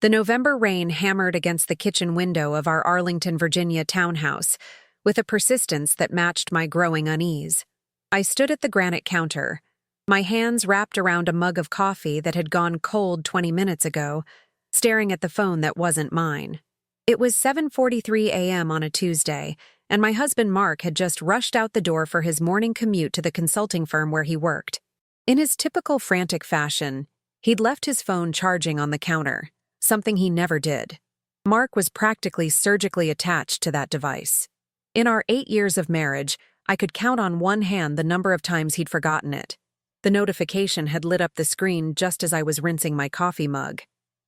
The November rain hammered against the kitchen window of our Arlington, Virginia townhouse with a persistence that matched my growing unease. I stood at the granite counter, my hands wrapped around a mug of coffee that had gone cold 20 minutes ago, staring at the phone that wasn't mine. It was 7:43 a.m. on a Tuesday, and my husband Mark had just rushed out the door for his morning commute to the consulting firm where he worked. In his typical frantic fashion, he'd left his phone charging on the counter, something he never did. Mark was practically surgically attached to that device. In our 8 years of marriage, I could count on one hand the number of times he'd forgotten it. The notification had lit up the screen just as I was rinsing my coffee mug.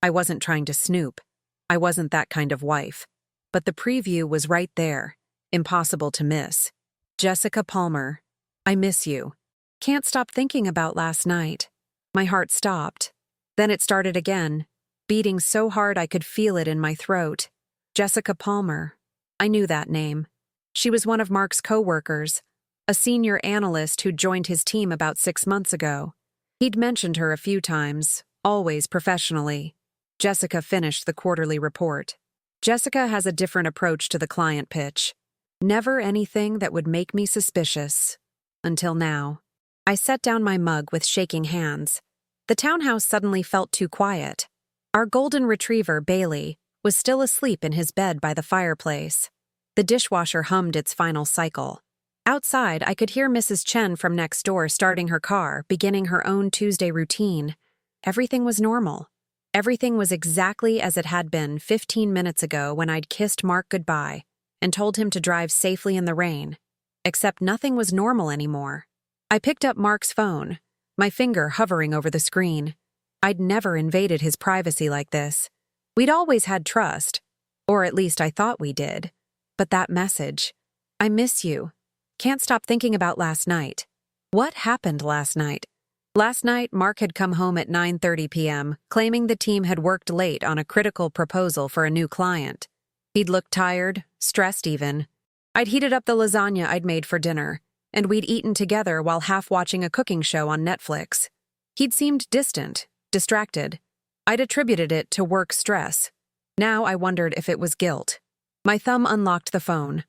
I wasn't trying to snoop. I wasn't that kind of wife. But the preview was right there, impossible to miss. Jessica Palmer, I miss you. Can't stop thinking about last night. My heart stopped. Then it started again, beating so hard I could feel it in my throat. Jessica Palmer. I knew that name. She was one of Mark's coworkers, a senior analyst who'd joined his team about 6 months ago. He'd mentioned her a few times, always professionally. Jessica finished the quarterly report. Jessica has a different approach to the client pitch. Never anything that would make me suspicious. Until now. I set down my mug with shaking hands. The townhouse suddenly felt too quiet. Our golden retriever, Bailey, was still asleep in his bed by the fireplace. The dishwasher hummed its final cycle. Outside, I could hear Mrs. Chen from next door starting her car, beginning her own Tuesday routine. Everything was normal. Everything was exactly as it had been 15 minutes ago when I'd kissed Mark goodbye and told him to drive safely in the rain. Except nothing was normal anymore. I picked up Mark's phone, my finger hovering over the screen. I'd never invaded his privacy like this. We'd always had trust, or at least I thought we did. But that message, I miss you. Can't stop thinking about last night. What happened last night? Last night, Mark had come home at 9:30 p.m., claiming the team had worked late on a critical proposal for a new client. He'd looked tired, stressed even. I'd heated up the lasagna I'd made for dinner, and we'd eaten together while half watching a cooking show on Netflix. He'd seemed distant, distracted. I'd attributed it to work stress. Now I wondered if it was guilt. My thumb unlocked the phone.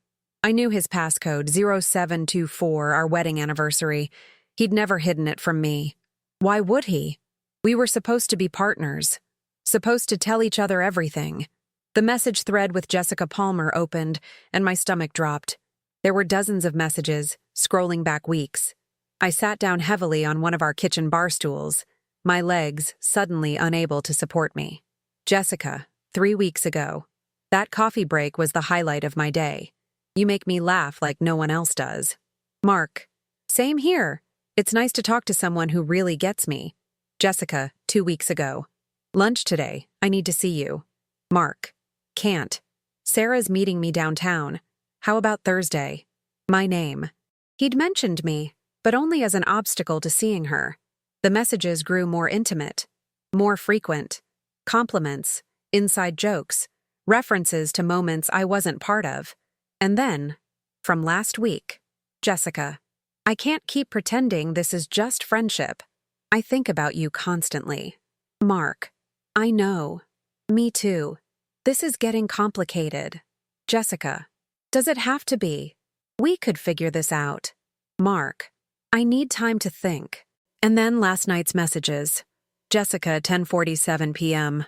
I knew his passcode, 0724, our wedding anniversary. He'd never hidden it from me. Why would he? We were supposed to be partners. Supposed to tell each other everything. The message thread with Jessica Palmer opened, and my stomach dropped. There were dozens of messages, scrolling back weeks. I sat down heavily on one of our kitchen bar stools, my legs suddenly unable to support me. Jessica, 3 weeks ago. That coffee break was the highlight of my day. You make me laugh like no one else does. Mark. Same here. It's nice to talk to someone who really gets me. Jessica, 2 weeks ago. Lunch today. I need to see you. Mark. Can't. Sarah's meeting me downtown. How about Thursday? My name. He'd mentioned me, but only as an obstacle to seeing her. The messages grew more intimate, more frequent. Compliments, inside jokes, references to moments I wasn't part of. And then, from last week, Jessica. I can't keep pretending this is just friendship. I think about you constantly. Mark. I know. Me too. This is getting complicated. Jessica. Does it have to be? We could figure this out. Mark. I need time to think. And then last night's messages. Jessica, 10:47 p.m.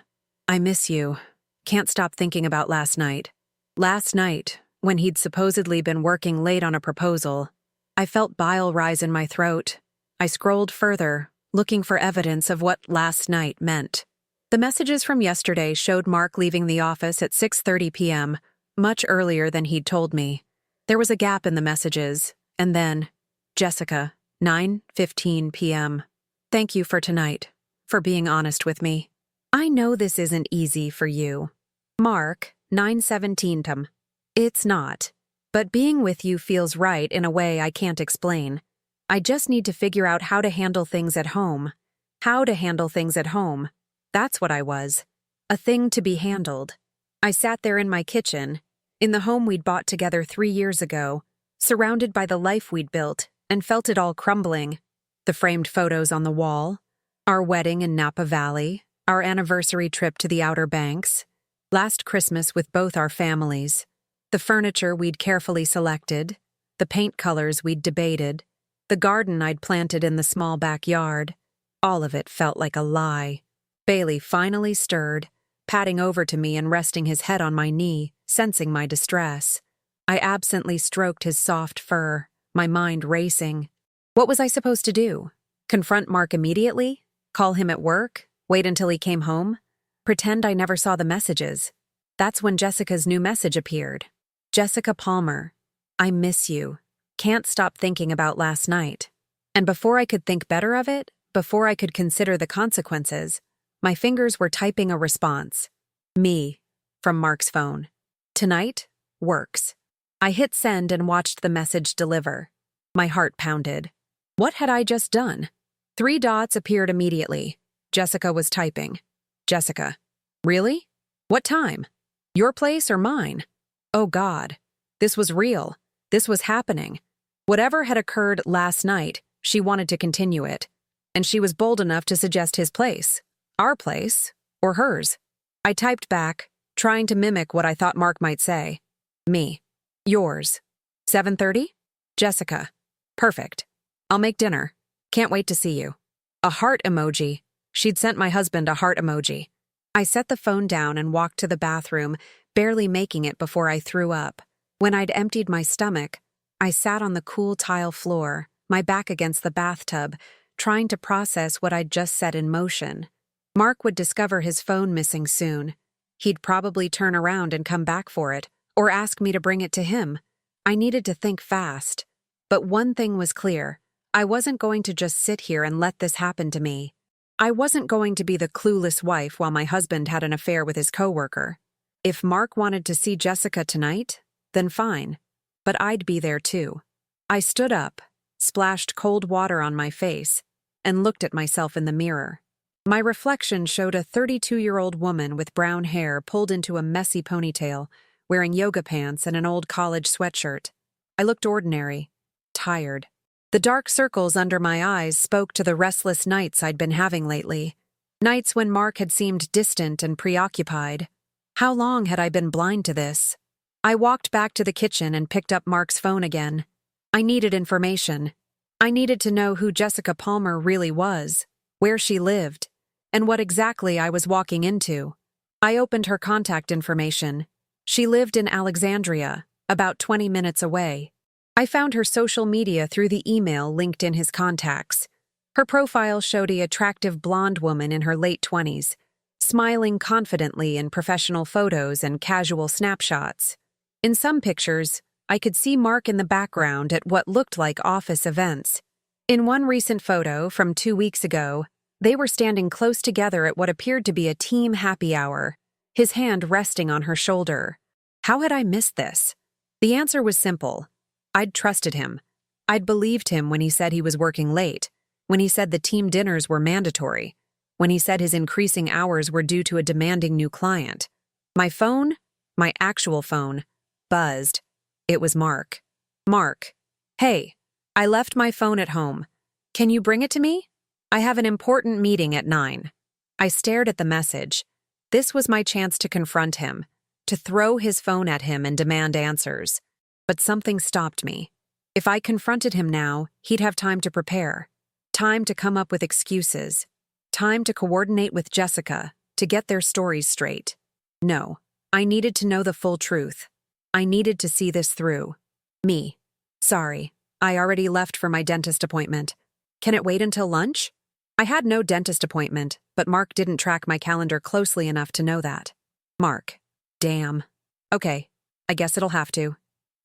I miss you. Can't stop thinking about last night. Last night, when he'd supposedly been working late on a proposal, I felt bile rise in my throat. I scrolled further, looking for evidence of what last night meant. The messages from yesterday showed Mark leaving the office at 6:30 p.m., much earlier than he'd told me. There was a gap in the messages, and then, Jessica, 9:15 p.m. Thank you for tonight, for being honest with me. I know this isn't easy for you. Mark, 9:17 p.m. It's not. But being with you feels right in a way I can't explain. I just need to figure out how to handle things at home. How to handle things at home. That's what I was. A thing to be handled. I sat there in my kitchen, in the home we'd bought together 3 years ago, surrounded by the life we'd built, and felt it all crumbling. The framed photos on the wall, our wedding in Napa Valley, Our anniversary trip to the Outer Banks. Last Christmas with both our families. The furniture we'd carefully selected. The paint colors we'd debated. The garden I'd planted in the small backyard. All of it felt like a lie. Bailey finally stirred, patting over to me and resting his head on my knee, sensing my distress. I absently stroked his soft fur, my mind racing. What was I supposed to do? Confront Mark immediately? Call him at work? Wait until he came home? Pretend I never saw the messages? That's when Jessica's new message appeared. Jessica Palmer, I miss you. Can't stop thinking about last night. And before I could think better of it, before I could consider the consequences, my fingers were typing a response. Me, from Mark's phone. Tonight, works. I hit send and watched the message deliver. My heart pounded. What had I just done? 3 dots appeared immediately. Jessica was typing. Jessica. Really? What time? Your place or mine? Oh God. This was real. This was happening. Whatever had occurred last night, she wanted to continue it. And she was bold enough to suggest his place. Our place. Or hers. I typed back, trying to mimic what I thought Mark might say. Me. Yours. 7:30? Jessica. Perfect. I'll make dinner. Can't wait to see you. A heart emoji. She'd sent my husband a heart emoji. I set the phone down and walked to the bathroom, barely making it before I threw up. When I'd emptied my stomach, I sat on the cool tile floor, my back against the bathtub, trying to process what I'd just set in motion. Mark would discover his phone missing soon. He'd probably turn around and come back for it, or ask me to bring it to him. I needed to think fast. But one thing was clear. I wasn't going to just sit here and let this happen to me. I wasn't going to be the clueless wife while my husband had an affair with his coworker. If Mark wanted to see Jessica tonight, then fine. But I'd be there too. I stood up, splashed cold water on my face, and looked at myself in the mirror. My reflection showed a 32-year-old woman with brown hair pulled into a messy ponytail, wearing yoga pants and an old college sweatshirt. I looked ordinary, tired. The dark circles under my eyes spoke to the restless nights I'd been having lately. Nights when Mark had seemed distant and preoccupied. How long had I been blind to this? I walked back to the kitchen and picked up Mark's phone again. I needed information. I needed to know who Jessica Palmer really was, where she lived, and what exactly I was walking into. I opened her contact information. She lived in Alexandria, about 20 minutes away. I found her social media through the email linked in his contacts. Her profile showed an attractive blonde woman in her late 20s, smiling confidently in professional photos and casual snapshots. In some pictures, I could see Mark in the background at what looked like office events. In one recent photo from 2 weeks ago, they were standing close together at what appeared to be a team happy hour, his hand resting on her shoulder. How had I missed this? The answer was simple. I'd trusted him. I'd believed him when he said he was working late, when he said the team dinners were mandatory, when he said his increasing hours were due to a demanding new client. My phone, my actual phone, buzzed. It was Mark. Mark. Hey, I left my phone at home. Can you bring it to me? I have an important meeting at 9. I stared at the message. This was my chance to confront him, to throw his phone at him and demand answers. But something stopped me. If I confronted him now, he'd have time to prepare, time to come up with excuses, time to coordinate with Jessica, to get their stories straight. No, I needed to know the full truth. I needed to see this through. Me. Sorry, I already left for my dentist appointment. Can it wait until lunch? I had no dentist appointment, but Mark didn't track my calendar closely enough to know that. Mark. Damn. Okay, I guess it'll have to.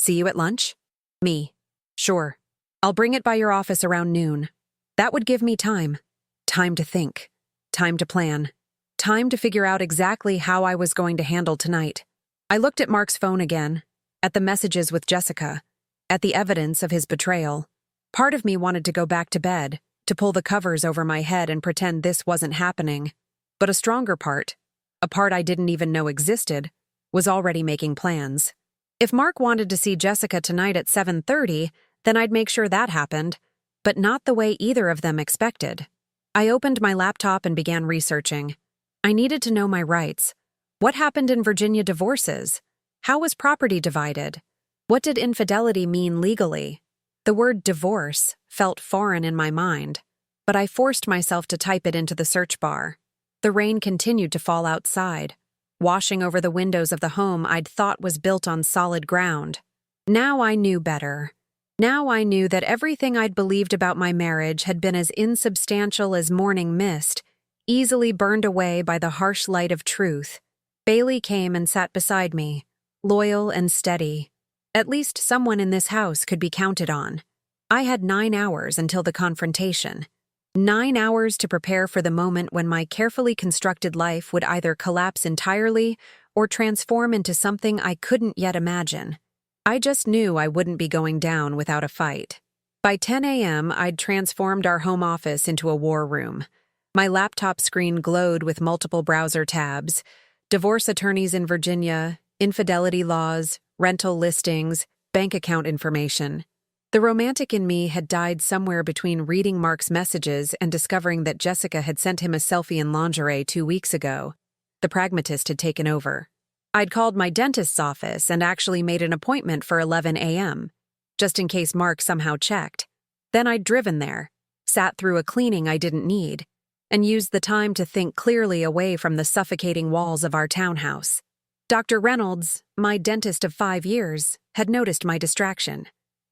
See you at lunch? Me. Sure. I'll bring it by your office around noon. That would give me time. Time to think. Time to plan. Time to figure out exactly how I was going to handle tonight. I looked at Mark's phone again, at the messages with Jessica, at the evidence of his betrayal. Part of me wanted to go back to bed, to pull the covers over my head and pretend this wasn't happening. But a stronger part, a part I didn't even know existed, was already making plans. If Mark wanted to see Jessica tonight at 7:30, then I'd make sure that happened, but not the way either of them expected. I opened my laptop and began researching. I needed to know my rights. What happened in Virginia divorces? How was property divided? What did infidelity mean legally? The word divorce felt foreign in my mind, but I forced myself to type it into the search bar. The rain continued to fall outside, washing over the windows of the home I'd thought was built on solid ground. Now I knew better. Now I knew that everything I'd believed about my marriage had been as insubstantial as morning mist, easily burned away by the harsh light of truth. Bailey came and sat beside me, loyal and steady. At least someone in this house could be counted on. I had 9 hours until the confrontation. 9 hours to prepare for the moment when my carefully constructed life would either collapse entirely or transform into something I couldn't yet imagine. I just knew I wouldn't be going down without a fight. By 10 a.m., I'd transformed our home office into a war room. My laptop screen glowed with multiple browser tabs: divorce attorneys in Virginia, infidelity laws, rental listings, bank account information. The romantic in me had died somewhere between reading Mark's messages and discovering that Jessica had sent him a selfie in lingerie 2 weeks ago. The pragmatist had taken over. I'd called my dentist's office and actually made an appointment for 11 a.m., just in case Mark somehow checked. Then I'd driven there, sat through a cleaning I didn't need, and used the time to think clearly away from the suffocating walls of our townhouse. Dr. Reynolds, my dentist of 5 years, had noticed my distraction.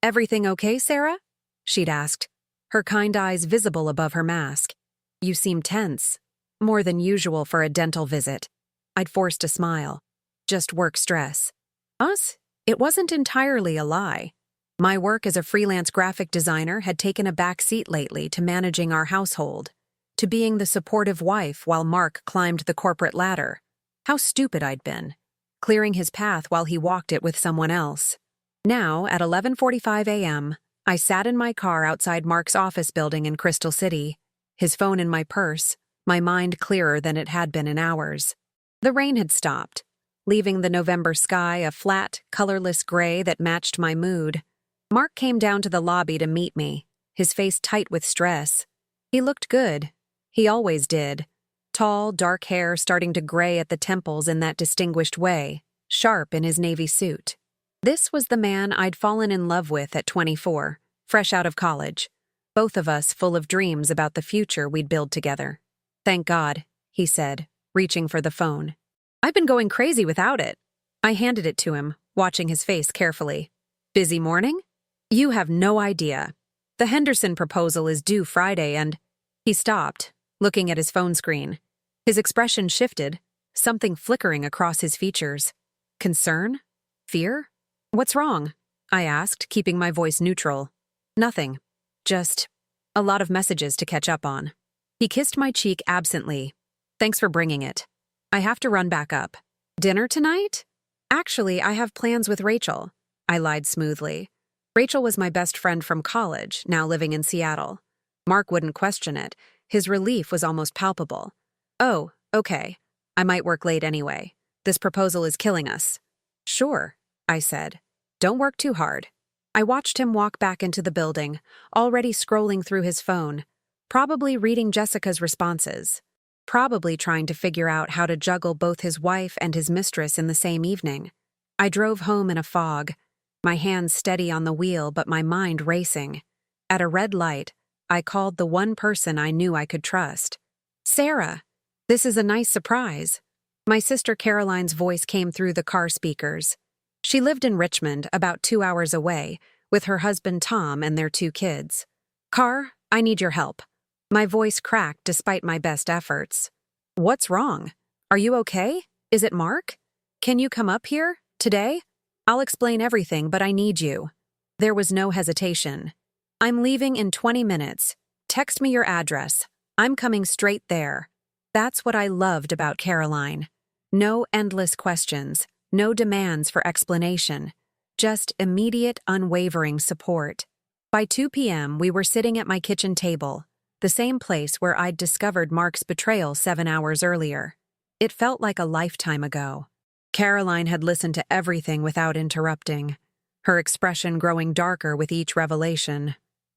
"Everything okay, Sarah?" she'd asked, her kind eyes visible above her mask. "You seem tense. More than usual for a dental visit." I'd forced a smile. "Just work stress." Us? It wasn't entirely a lie. My work as a freelance graphic designer had taken a back seat lately to managing our household, to being the supportive wife while Mark climbed the corporate ladder. How stupid I'd been, clearing his path while he walked it with someone else. Now, at 11:45 a.m., I sat in my car outside Mark's office building in Crystal City, his phone in my purse, my mind clearer than it had been in hours. The rain had stopped, leaving the November sky a flat, colorless gray that matched my mood. Mark came down to the lobby to meet me, his face tight with stress. He looked good. He always did. Tall, dark hair starting to gray at the temples in that distinguished way, sharp in his navy suit. This was the man I'd fallen in love with at 24, fresh out of college, both of us full of dreams about the future we'd build together. "Thank God," he said, reaching for the phone. "I've been going crazy without it." I handed it to him, watching his face carefully. "Busy morning?" "You have no idea. The Henderson proposal is due Friday and—" He stopped, looking at his phone screen. His expression shifted, something flickering across his features. Concern? Fear? "What's wrong?" I asked, keeping my voice neutral. "Nothing. Just a lot of messages to catch up on." He kissed my cheek absently. "Thanks for bringing it. I have to run back up." "Dinner tonight?" "Actually, I have plans with Rachel," I lied smoothly. Rachel was my best friend from college, now living in Seattle. Mark wouldn't question it. His relief was almost palpable. "Oh, okay. I might work late anyway. This proposal is killing us." "Sure," I said. "Don't work too hard." I watched him walk back into the building, already scrolling through his phone, probably reading Jessica's responses, probably trying to figure out how to juggle both his wife and his mistress in the same evening. I drove home in a fog, my hands steady on the wheel but my mind racing. At a red light, I called the one person I knew I could trust. "Sarah, this is a nice surprise." My sister Caroline's voice came through the car speakers. She lived in Richmond, about 2 hours away, with her husband Tom and their 2 kids. "Car, I need your help." My voice cracked despite my best efforts. "What's wrong? Are you okay? Is it Mark? Can you come up here, today? I'll explain everything, but I need you." There was no hesitation. "I'm leaving in 20 minutes. Text me your address. I'm coming straight there." That's what I loved about Caroline. No endless questions, no demands for explanation, just immediate, unwavering support. By 2 p.m., we were sitting at my kitchen table, the same place where I'd discovered Mark's betrayal 7 hours earlier. It felt like a lifetime ago. Caroline had listened to everything without interrupting, her expression growing darker with each revelation.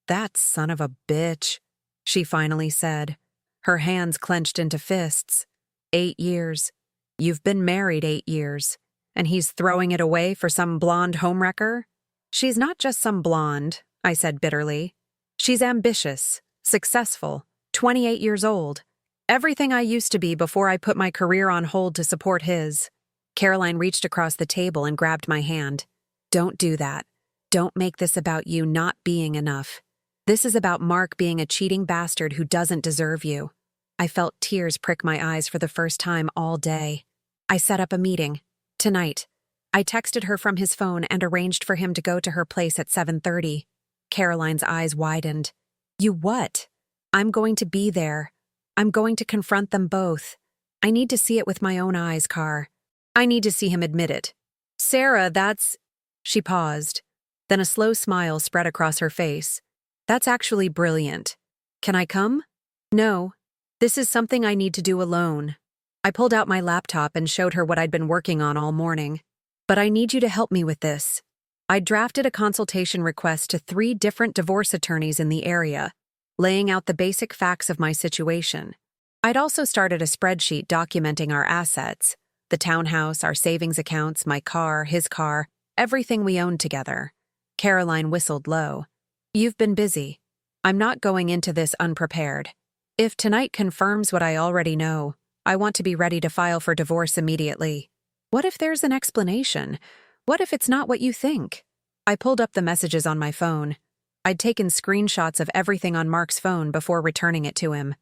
"That son of a bitch," she finally said, her hands clenched into fists. 8 years. You've been married 8 years. And he's throwing it away for some blonde homewrecker? She's not just some blonde, I said bitterly. She's ambitious, successful, 28 years old. Everything I used to be before I put my career on hold to support his. Caroline reached across the table and grabbed my hand. Don't do that. Don't make this about you not being enough. This is about Mark being a cheating bastard who doesn't deserve you. I felt tears prick my eyes for the first time all day. I set up a meeting. Tonight. I texted her from his phone and arranged for him to go to her place at 7:30. Caroline's eyes widened. You what? I'm going to be there. I'm going to confront them both. I need to see it with my own eyes, Carr. I need to see him admit it. Sarah, that's... She paused. Then a slow smile spread across her face. That's actually brilliant. Can I come? No. This is something I need to do alone. I pulled out my laptop and showed her what I'd been working on all morning. But I need you to help me with this. I drafted a consultation request to 3 different divorce attorneys in the area, laying out the basic facts of my situation. I'd also started a spreadsheet documenting our assets, the townhouse, our savings accounts, my car, his car, everything we owned together. Caroline whistled low. You've been busy. I'm not going into this unprepared. If tonight confirms what I already know, I want to be ready to file for divorce immediately. What if there's an explanation? What if it's not what you think? I pulled up the messages on my phone. I'd taken screenshots of everything on Mark's phone before returning it to him.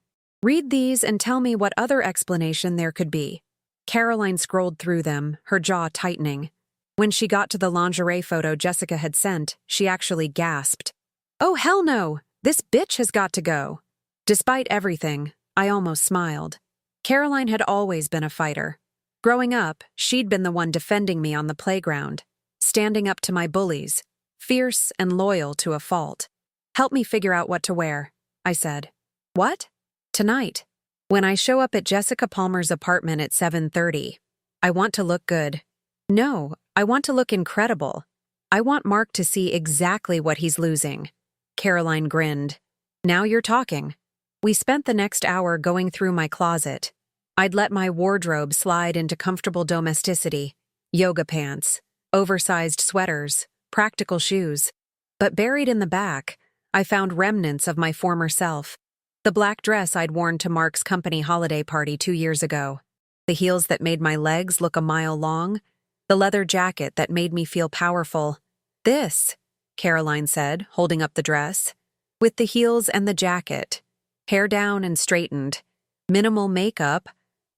Read these and tell me what other explanation there could be. Caroline scrolled through them, her jaw tightening. When she got to the lingerie photo Jessica had sent, she actually gasped. Oh, hell no! This bitch has got to go. Despite everything, I almost smiled. Caroline had always been a fighter. Growing up, she'd been the one defending me on the playground, standing up to my bullies, fierce and loyal to a fault. Help me figure out what to wear, I said. What? Tonight. When I show up at Jessica Palmer's apartment at 7:30, I want to look good. No, I want to look incredible. I want Mark to see exactly what he's losing. Caroline grinned. Now you're talking. We spent the next hour going through my closet. I'd let my wardrobe slide into comfortable domesticity, yoga pants, oversized sweaters, practical shoes. But buried in the back, I found remnants of my former self. The black dress I'd worn to Mark's company holiday party 2 years ago. The heels that made my legs look a mile long. The leather jacket that made me feel powerful. This, Caroline said, holding up the dress. With the heels and the jacket. Hair down and straightened. Minimal makeup,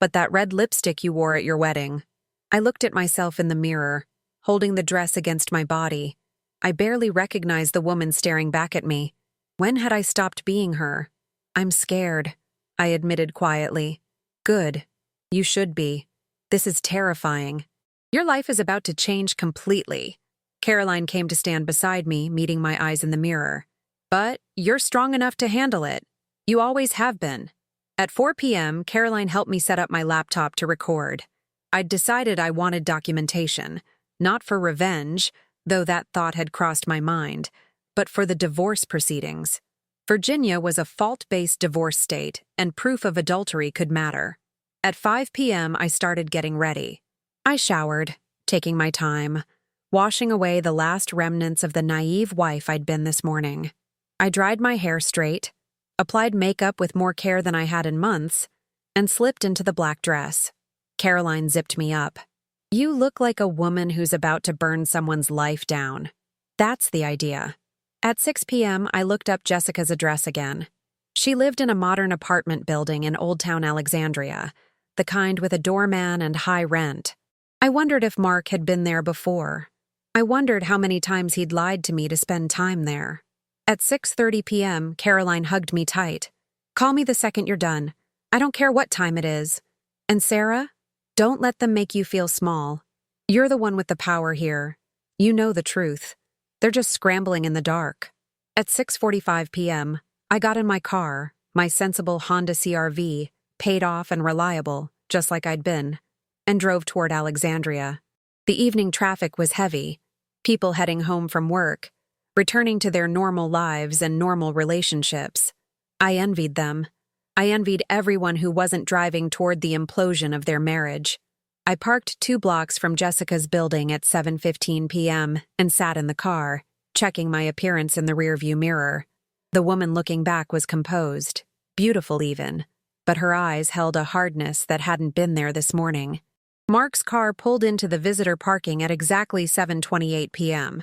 but that red lipstick you wore at your wedding. I looked at myself in the mirror, holding the dress against my body. I barely recognized the woman staring back at me. When had I stopped being her? I'm scared, I admitted quietly. Good. You should be. This is terrifying. Your life is about to change completely. Caroline came to stand beside me, meeting my eyes in the mirror. But you're strong enough to handle it. You always have been. At 4 p.m., Caroline helped me set up my laptop to record. I'd decided I wanted documentation, not for revenge, though that thought had crossed my mind, but for the divorce proceedings. Virginia was a fault-based divorce state, and proof of adultery could matter. At 5 p.m., I started getting ready. I showered, taking my time, washing away the last remnants of the naive wife I'd been this morning. I dried my hair straight, applied makeup with more care than I had in months, and slipped into the black dress. Caroline zipped me up. You look like a woman who's about to burn someone's life down. That's the idea. At 6 p.m., I looked up Jessica's address again. She lived in a modern apartment building in Old Town Alexandria, the kind with a doorman and high rent. I wondered if Mark had been there before. I wondered how many times he'd lied to me to spend time there. At 6:30 p.m., Caroline hugged me tight. Call me the second you're done. I don't care what time it is. And Sarah, don't let them make you feel small. You're the one with the power here. You know the truth. They're just scrambling in the dark. At 6:45 p.m., I got in my car, my sensible Honda CR-V, paid off and reliable, just like I'd been, and drove toward Alexandria. The evening traffic was heavy, people heading home from work, returning to their normal lives and normal relationships. I envied them. I envied everyone who wasn't driving toward the implosion of their marriage. I parked 2 blocks from Jessica's building at 7:15 p.m. and sat in the car, checking my appearance in the rearview mirror. The woman looking back was composed, beautiful even, but her eyes held a hardness that hadn't been there this morning. Mark's car pulled into the visitor parking at exactly 7:28 p.m.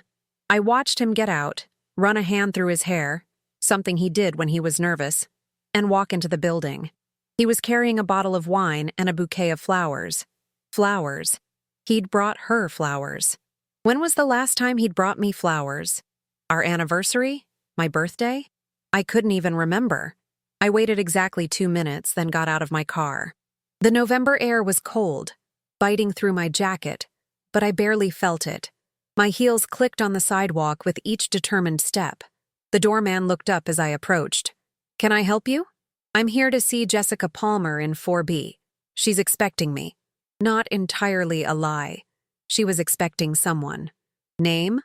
I watched him get out, run a hand through his hair, something he did when he was nervous, and walk into the building. He was carrying a bottle of wine and a bouquet of flowers. Flowers. He'd brought her flowers. When was the last time he'd brought me flowers? Our anniversary? My birthday? I couldn't even remember. I waited exactly 2 minutes, then got out of my car. The November air was cold, biting through my jacket, but I barely felt it. My heels clicked on the sidewalk with each determined step. The doorman looked up as I approached. "Can I help you?" "I'm here to see Jessica Palmer in 4B. She's expecting me." Not entirely a lie. She was expecting someone. Name?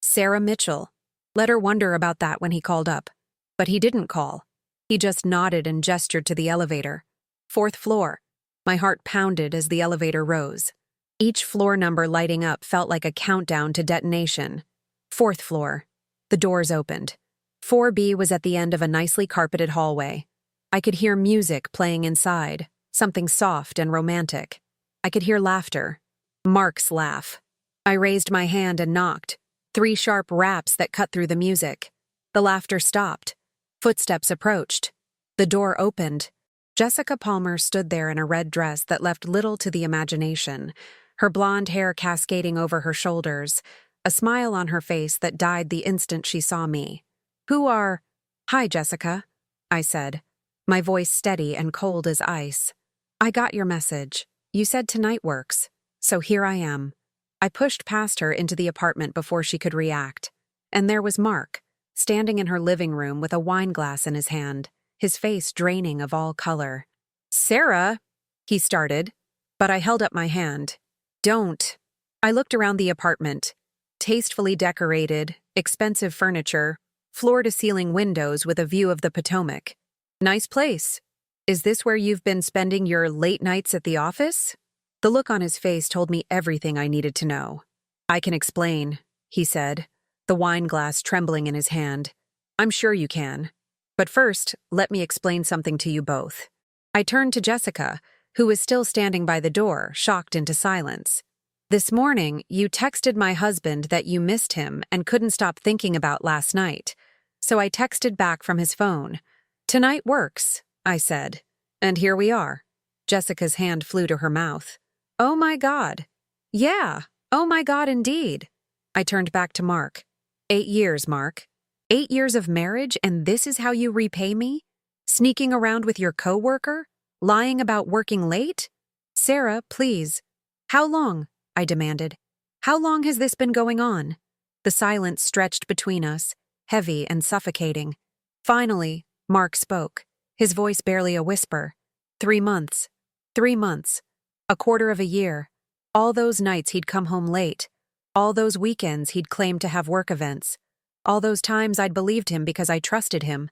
Sarah Mitchell. Let her wonder about that when he called up. But he didn't call. He just nodded and gestured to the elevator. 4th floor. My heart pounded as the elevator rose. Each floor number lighting up felt like a countdown to detonation. 4th floor. The doors opened. 4B was at the end of a nicely carpeted hallway. I could hear music playing inside, something soft and romantic. I could hear laughter. Mark's laugh. I raised my hand and knocked. 3 sharp raps that cut through the music. The laughter stopped. Footsteps approached. The door opened. Jessica Palmer stood there in a red dress that left little to the imagination, her blonde hair cascading over her shoulders, a smile on her face that died the instant she saw me. "Hi, Jessica," I said, my voice steady and cold as ice. "I got your message. You said tonight works, so here I am." I pushed past her into the apartment before she could react. And there was Mark, standing in her living room with a wine glass in his hand, his face draining of all color. "Sarah," he started, but I held up my hand. "Don't." I looked around the apartment. Tastefully decorated, expensive furniture, floor-to-ceiling windows with a view of the Potomac. "Nice place. Is this where you've been spending your late nights at the office?" The look on his face told me everything I needed to know. "I can explain," he said, the wine glass trembling in his hand. "I'm sure you can. But first, let me explain something to you both." I turned to Jessica, who was still standing by the door, shocked into silence. "This morning, you texted my husband that you missed him and couldn't stop thinking about last night. So I texted back from his phone. 'Tonight works,' I said. And here we are." Jessica's hand flew to her mouth. "Oh my God." "Yeah, oh my God indeed." I turned back to Mark. 8 years, Mark. 8 years of marriage, and this is how you repay me? Sneaking around with your coworker? Lying about working late? Sarah, please." "How long?" I demanded. "How long has this been going on?" The silence stretched between us, heavy and suffocating. Finally, Mark spoke, his voice barely a whisper. 3 months. 3 months. A quarter of a year. All those nights he'd come home late. All those weekends he'd claimed to have work events. All those times I'd believed him because I trusted him.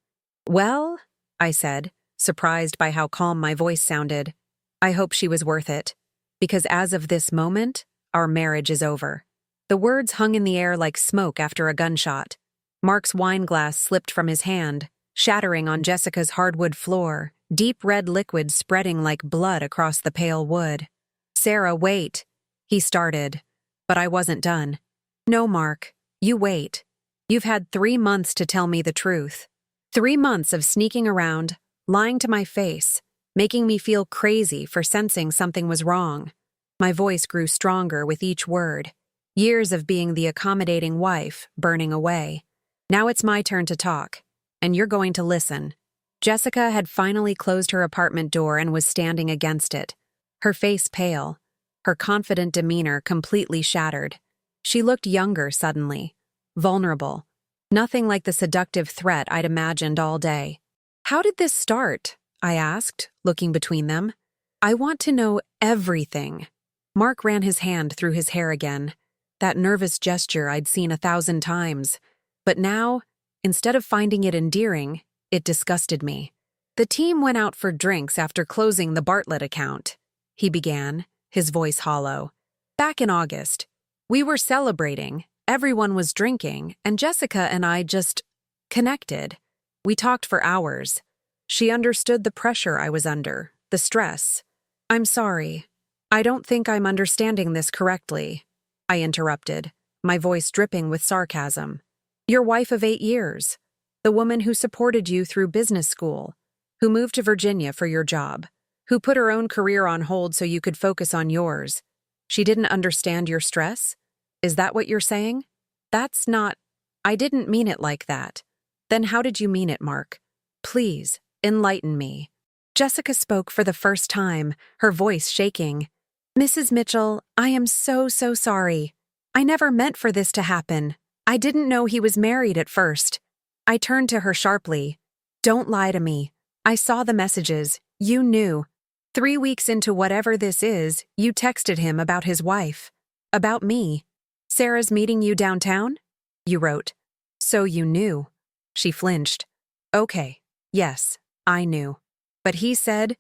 "Well," I said, surprised by how calm my voice sounded, "I hope she was worth it. Because as of this moment, our marriage is over." The words hung in the air like smoke after a gunshot. Mark's wine glass slipped from his hand, shattering on Jessica's hardwood floor, deep red liquid spreading like blood across the pale wood. "Sarah, wait," he started, but I wasn't done. "No, Mark, you wait. You've had 3 months to tell me the truth. 3 months of sneaking around, lying to my face, making me feel crazy for sensing something was wrong." My voice grew stronger with each word. Years of being the accommodating wife burning away. Now it's my turn to talk, and you're going to listen. Jessica had finally closed her apartment door and was standing against it, her face pale, her confident demeanor completely shattered. She looked younger suddenly, vulnerable, nothing like the seductive threat I'd imagined all day. "How did this start?" I asked, looking between them. "I want to know everything." Mark ran his hand through his hair again, that nervous gesture I'd seen 1,000 times. But now, instead of finding it endearing, it disgusted me. The team went out for drinks after closing the Bartlett account, he began, his voice hollow. Back in August. We were celebrating, everyone was drinking, and Jessica and I just connected. We talked for hours. She understood the pressure I was under, the stress. I'm sorry. I don't think I'm understanding this correctly, I interrupted, my voice dripping with sarcasm. Your wife of 8 years, the woman who supported you through business school, who moved to Virginia for your job, who put her own career on hold so you could focus on yours. She didn't understand your stress? Is that what you're saying? That's not... I didn't mean it like that. Then how did you mean it, Mark? Please, enlighten me. Jessica spoke for the first time, her voice shaking. Mrs. Mitchell, I am so sorry. I never meant for this to happen. I didn't know he was married at first. I turned to her sharply. Don't lie to me. I saw the messages. You knew. 3 weeks into whatever this is, you texted him about his wife. About me. Sarah's meeting you downtown? You wrote. So you knew. She flinched. Okay, yes, I knew. But he said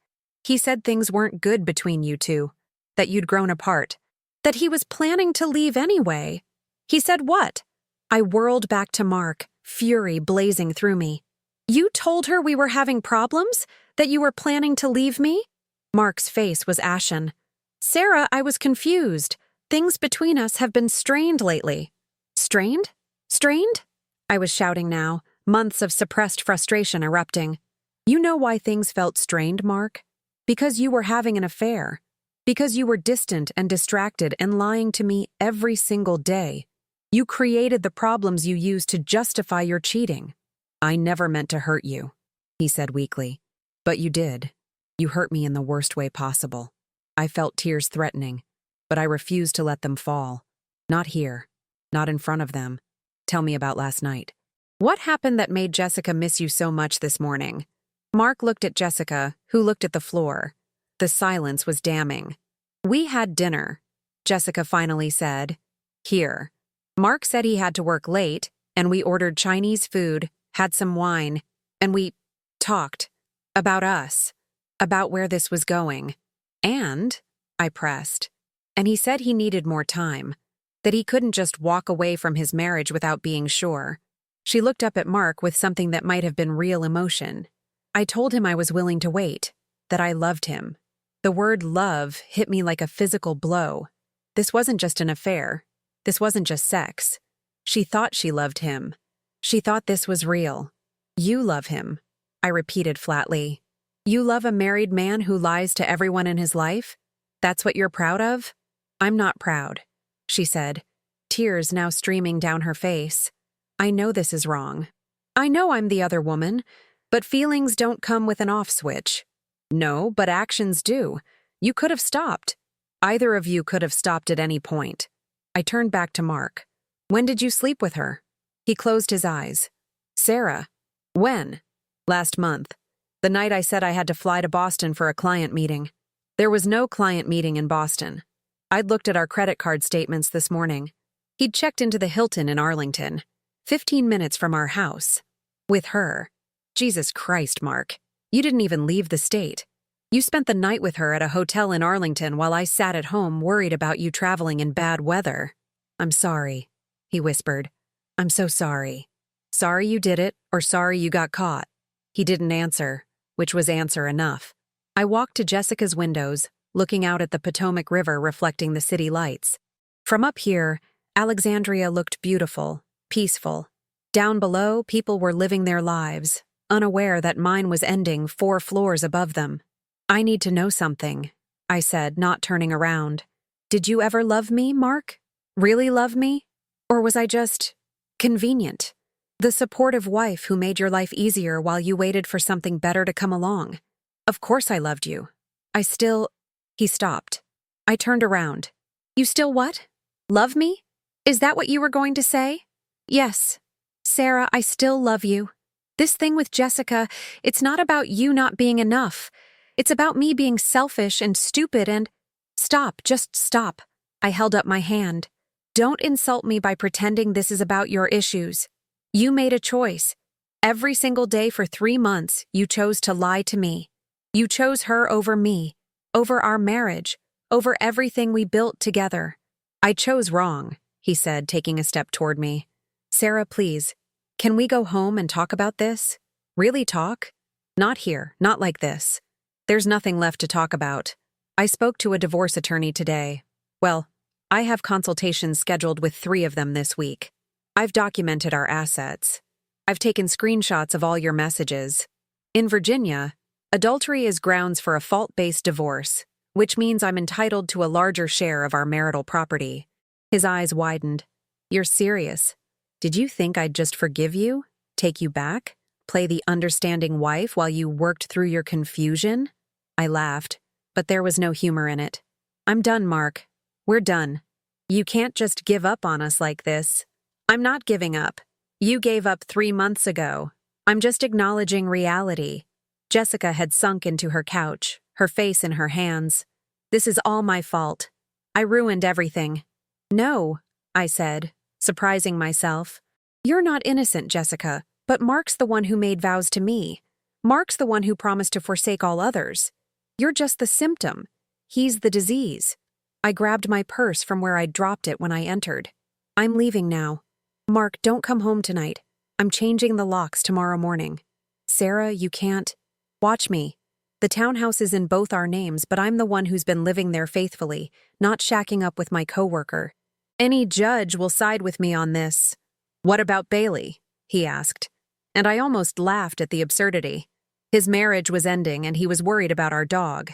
things weren't good between you two, that you'd grown apart, that he was planning to leave anyway. He said what? I whirled back to Mark, fury blazing through me. You told her we were having problems? That you were planning to leave me? Mark's face was ashen. Sarah, I was confused. Things between us have been strained lately. Strained? Strained? I was shouting now, months of suppressed frustration erupting. You know why things felt strained, Mark? Because you were having an affair. Because you were distant and distracted and lying to me every single day. You created the problems you used to justify your cheating. I never meant to hurt you, he said weakly. But you did. You hurt me in the worst way possible. I felt tears threatening, but I refused to let them fall. Not here. Not in front of them. Tell me about last night. What happened that made Jessica miss you so much this morning? Mark looked at Jessica, who looked at the floor. The silence was damning. We had dinner, Jessica finally said. Here. Mark said he had to work late, and we ordered Chinese food, had some wine, and we talked about us, about where this was going. And, I pressed, and he said he needed more time, that he couldn't just walk away from his marriage without being sure. She looked up at Mark with something that might have been real emotion. I told him I was willing to wait, that I loved him. The word love hit me like a physical blow. This wasn't just an affair. This wasn't just sex. She thought she loved him. She thought this was real. You love him, I repeated flatly. You love a married man who lies to everyone in his life? That's what you're proud of? I'm not proud, she said, tears now streaming down her face. I know this is wrong. I know I'm the other woman, but feelings don't come with an off switch. No, but actions do. You could have stopped. Either of you could have stopped at any point. I turned back to Mark. When did you sleep with her? He closed his eyes. Sarah. When? Last month. The night I said I had to fly to Boston for a client meeting. There was no client meeting in Boston. I'd looked at our credit card statements this morning. He'd checked into the Hilton in Arlington, 15 minutes from our house. With her. Jesus Christ, Mark. You didn't even leave the state. You spent the night with her at a hotel in Arlington while I sat at home worried about you traveling in bad weather. I'm sorry, he whispered. I'm so sorry. Sorry you did it, or sorry you got caught. He didn't answer, which was answer enough. I walked to Jessica's windows, looking out at the Potomac River reflecting the city lights. From up here, Alexandria looked beautiful, peaceful. Down below, people were living their lives, unaware that mine was ending 4 floors above them. I need to know something, I said, not turning around. Did you ever love me, Mark? Really love me? Or was I just convenient? The supportive wife who made your life easier while you waited for something better to come along. Of course I loved you. He stopped. I turned around. You still what? Love me? Is that what you were going to say? Yes. Sarah, I still love you. This thing with Jessica, it's not about you not being enough. It's about me being selfish and stupid and... Stop, just stop. I held up my hand. Don't insult me by pretending this is about your issues. You made a choice. Every single day for 3 months, you chose to lie to me. You chose her over me, over our marriage, over everything we built together. I chose wrong, he said, taking a step toward me. Sarah, please, can we go home and talk about this? Really talk? Not here, not like this. There's nothing left to talk about. I spoke to a divorce attorney today. Well, I have consultations scheduled with 3 of them this week. I've documented our assets. I've taken screenshots of all your messages. In Virginia, adultery is grounds for a fault-based divorce, which means I'm entitled to a larger share of our marital property. His eyes widened. You're serious? Did you think I'd just forgive you? Take you back? Play the understanding wife while you worked through your confusion? I laughed, but there was no humor in it. I'm done, Mark. We're done. You can't just give up on us like this. I'm not giving up. You gave up 3 months ago. I'm just acknowledging reality. Jessica had sunk into her couch, her face in her hands. This is all my fault. I ruined everything. No, I said, surprising myself. You're not innocent, Jessica, but Mark's the one who made vows to me. Mark's the one who promised to forsake all others. You're just the symptom. He's the disease. I grabbed my purse from where I'd dropped it when I entered. I'm leaving now. Mark, don't come home tonight. I'm changing the locks tomorrow morning. Sarah, you can't. Watch me. The townhouse is in both our names, but I'm the one who's been living there faithfully, not shacking up with my coworker. Any judge will side with me on this. What about Bailey? He asked. And I almost laughed at the absurdity. His marriage was ending and he was worried about our dog.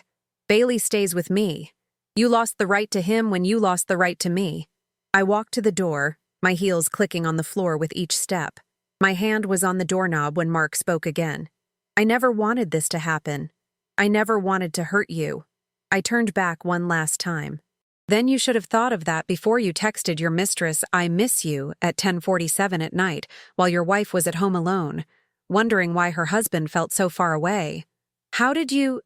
Bailey stays with me. You lost the right to him when you lost the right to me. I walked to the door, my heels clicking on the floor with each step. My hand was on the doorknob when Mark spoke again. I never wanted this to happen. I never wanted to hurt you. I turned back one last time. Then you should have thought of that before you texted your mistress, I miss you, at 10:47 at night, while your wife was at home alone, wondering why her husband felt so far away. How did you—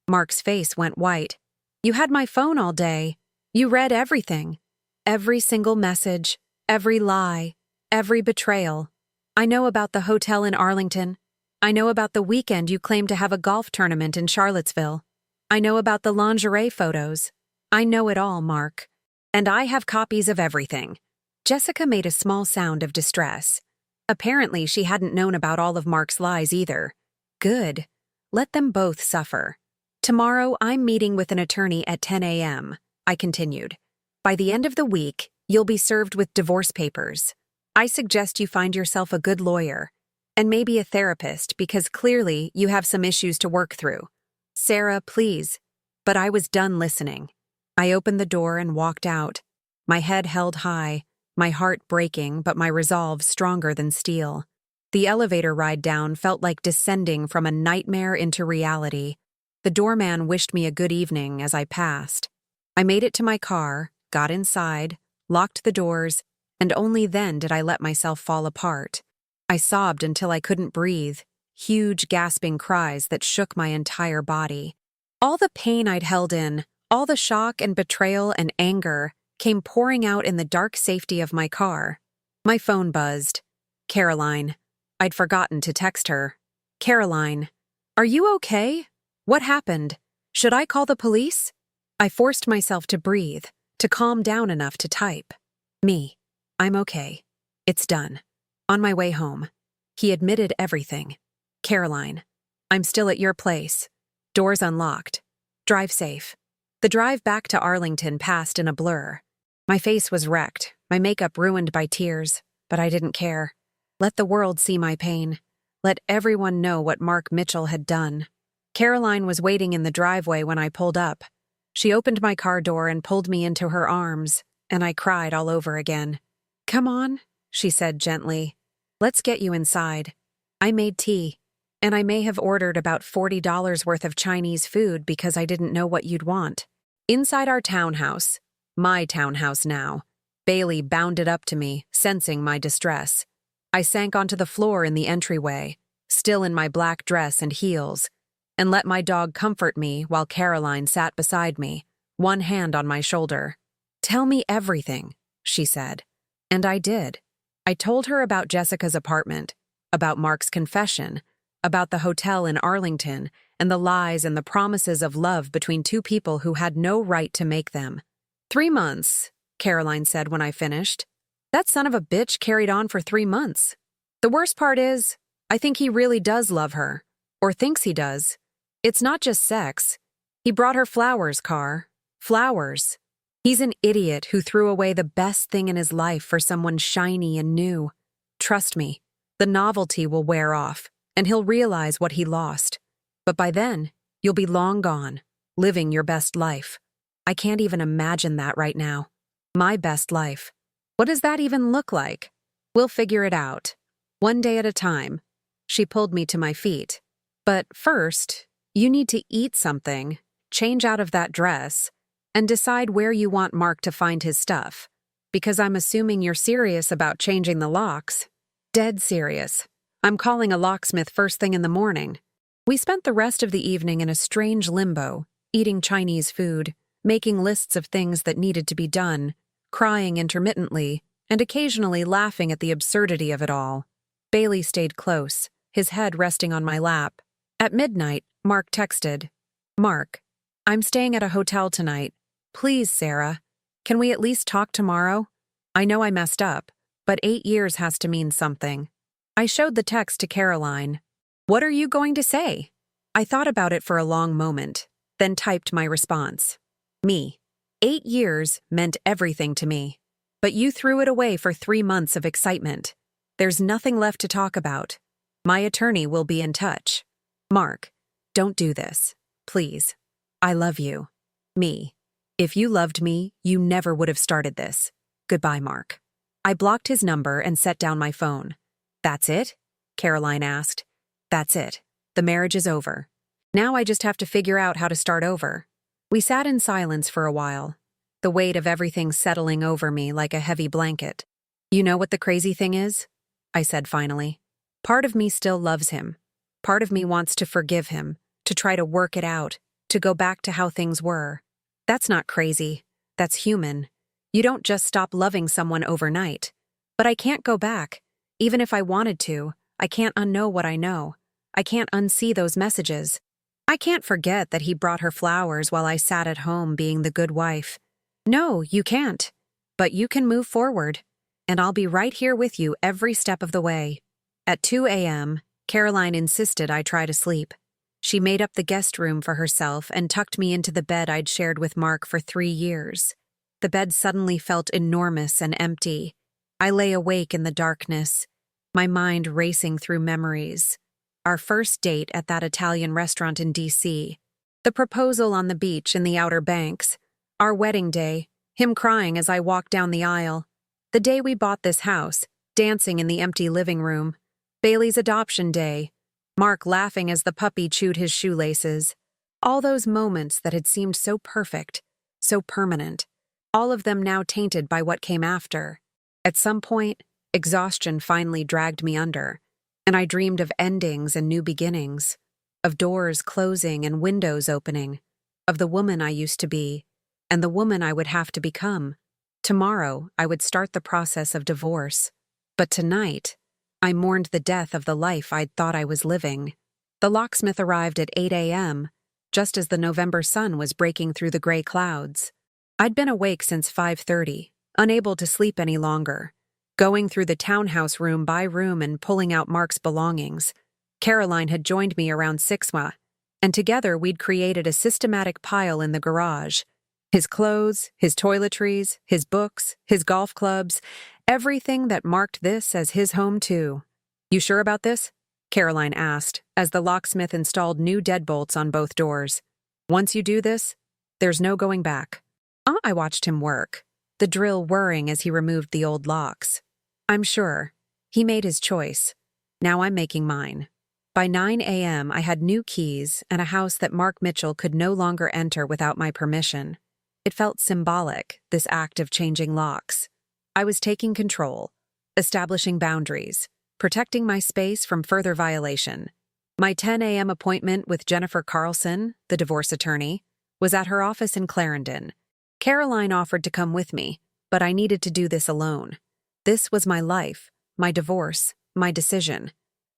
Mark's face went white. You had my phone all day. You read everything. Every single message, every lie, every betrayal. I know about the hotel in Arlington. I know about the weekend you claimed to have a golf tournament in Charlottesville. I know about the lingerie photos. I know it all, Mark. And I have copies of everything. Jessica made a small sound of distress. Apparently, she hadn't known about all of Mark's lies either. Good. Let them both suffer. Tomorrow, I'm meeting with an attorney at 10 a.m., I continued. By the end of the week, you'll be served with divorce papers. I suggest you find yourself a good lawyer, and maybe a therapist, because clearly you have some issues to work through. Sarah, please. But I was done listening. I opened the door and walked out, my head held high, my heart breaking, but my resolve stronger than steel. The elevator ride down felt like descending from a nightmare into reality. The doorman wished me a good evening as I passed. I made it to my car, got inside, locked the doors, and only then did I let myself fall apart. I sobbed until I couldn't breathe, huge gasping cries that shook my entire body. All the pain I'd held in, all the shock and betrayal and anger, came pouring out in the dark safety of my car. My phone buzzed. Caroline. I'd forgotten to text her. Caroline. Are you okay? What happened? Should I call the police? I forced myself to breathe, to calm down enough to type. Me. I'm okay. It's done. On my way home. He admitted everything. Caroline. I'm still at your place. Doors unlocked. Drive safe. The drive back to Arlington passed in a blur. My face was wrecked, my makeup ruined by tears, but I didn't care. Let the world see my pain. Let everyone know what Mark Mitchell had done. Caroline was waiting in the driveway when I pulled up. She opened my car door and pulled me into her arms, and I cried all over again. Come on, she said gently. Let's get you inside. I made tea, and I may have ordered about $40 worth of Chinese food because I didn't know what you'd want. Inside our townhouse, my townhouse now, Bailey bounded up to me, sensing my distress. I sank onto the floor in the entryway, still in my black dress and heels, and let my dog comfort me while Caroline sat beside me, one hand on my shoulder. Tell me everything, she said. And I did. I told her about Jessica's apartment, about Mark's confession, about the hotel in Arlington, and the lies and the promises of love between two people who had no right to make them. 3 months, Caroline said when I finished. That son of a bitch carried on for 3 months. The worst part is, I think he really does love her, or thinks he does. It's not just sex. He brought her flowers, Car. Flowers. He's an idiot who threw away the best thing in his life for someone shiny and new. Trust me, the novelty will wear off, and he'll realize what he lost. But by then, you'll be long gone, living your best life. I can't even imagine that right now. My best life. What does that even look like? We'll figure it out. One day at a time. She pulled me to my feet. But first, you need to eat something, change out of that dress, and decide where you want Mark to find his stuff. Because I'm assuming you're serious about changing the locks. Dead serious. I'm calling a locksmith first thing in the morning. We spent the rest of the evening in a strange limbo, eating Chinese food, making lists of things that needed to be done, crying intermittently, and occasionally laughing at the absurdity of it all. Bailey stayed close, his head resting on my lap. At midnight, Mark texted, "Mark, I'm staying at a hotel tonight. Please, Sarah, can we at least talk tomorrow? I know I messed up, but 8 years has to mean something." I showed the text to Caroline. "What are you going to say?" I thought about it for a long moment, then typed my response. Me. 8 years meant everything to me. But you threw it away for 3 months of excitement. There's nothing left to talk about. My attorney will be in touch. Mark, don't do this. Please. I love you. Me. If you loved me, you never would have started this. Goodbye, Mark. I blocked his number and set down my phone. That's it? Caroline asked. That's it. The marriage is over. Now I just have to figure out how to start over. We sat in silence for a while, the weight of everything settling over me like a heavy blanket. You know what the crazy thing is? I said finally. Part of me still loves him. Part of me wants to forgive him, to try to work it out, to go back to how things were. That's not crazy. That's human. You don't just stop loving someone overnight. But I can't go back. Even if I wanted to, I can't unknow what I know. I can't unsee those messages. I can't forget that he brought her flowers while I sat at home being the good wife. No, you can't. But you can move forward. And I'll be right here with you every step of the way. At 2 a.m., Caroline insisted I try to sleep. She made up the guest room for herself and tucked me into the bed I'd shared with Mark for 3 years. The bed suddenly felt enormous and empty. I lay awake in the darkness, my mind racing through memories. Our first date at that Italian restaurant in D.C., the proposal on the beach in the Outer Banks, our wedding day, him crying as I walked down the aisle, the day we bought this house, dancing in the empty living room, Bailey's adoption day, Mark laughing as the puppy chewed his shoelaces. All those moments that had seemed so perfect, so permanent, all of them now tainted by what came after. At some point, exhaustion finally dragged me under, and I dreamed of endings and new beginnings, of doors closing and windows opening, of the woman I used to be, and the woman I would have to become. Tomorrow, I would start the process of divorce. But tonight, I mourned the death of the life I'd thought I was living. The locksmith arrived at 8 a.m., just as the November sun was breaking through the gray clouds. I'd been awake since 5:30, unable to sleep any longer, going through the townhouse room by room and pulling out Mark's belongings. Caroline had joined me around 6, and together we'd created a systematic pile in the garage. His clothes, his toiletries, his books, his golf clubs, everything that marked this as his home too. You sure about this? Caroline asked, as the locksmith installed new deadbolts on both doors. Once you do this, there's no going back. I watched him work, the drill whirring as he removed the old locks. I'm sure. He made his choice. Now I'm making mine. By 9 a.m., I had new keys and a house that Mark Mitchell could no longer enter without my permission. It felt symbolic, this act of changing locks. I was taking control, establishing boundaries, protecting my space from further violation. My 10 a.m. appointment with Jennifer Carlson, the divorce attorney, was at her office in Clarendon. Caroline offered to come with me, but I needed to do this alone. This was my life, my divorce, my decision.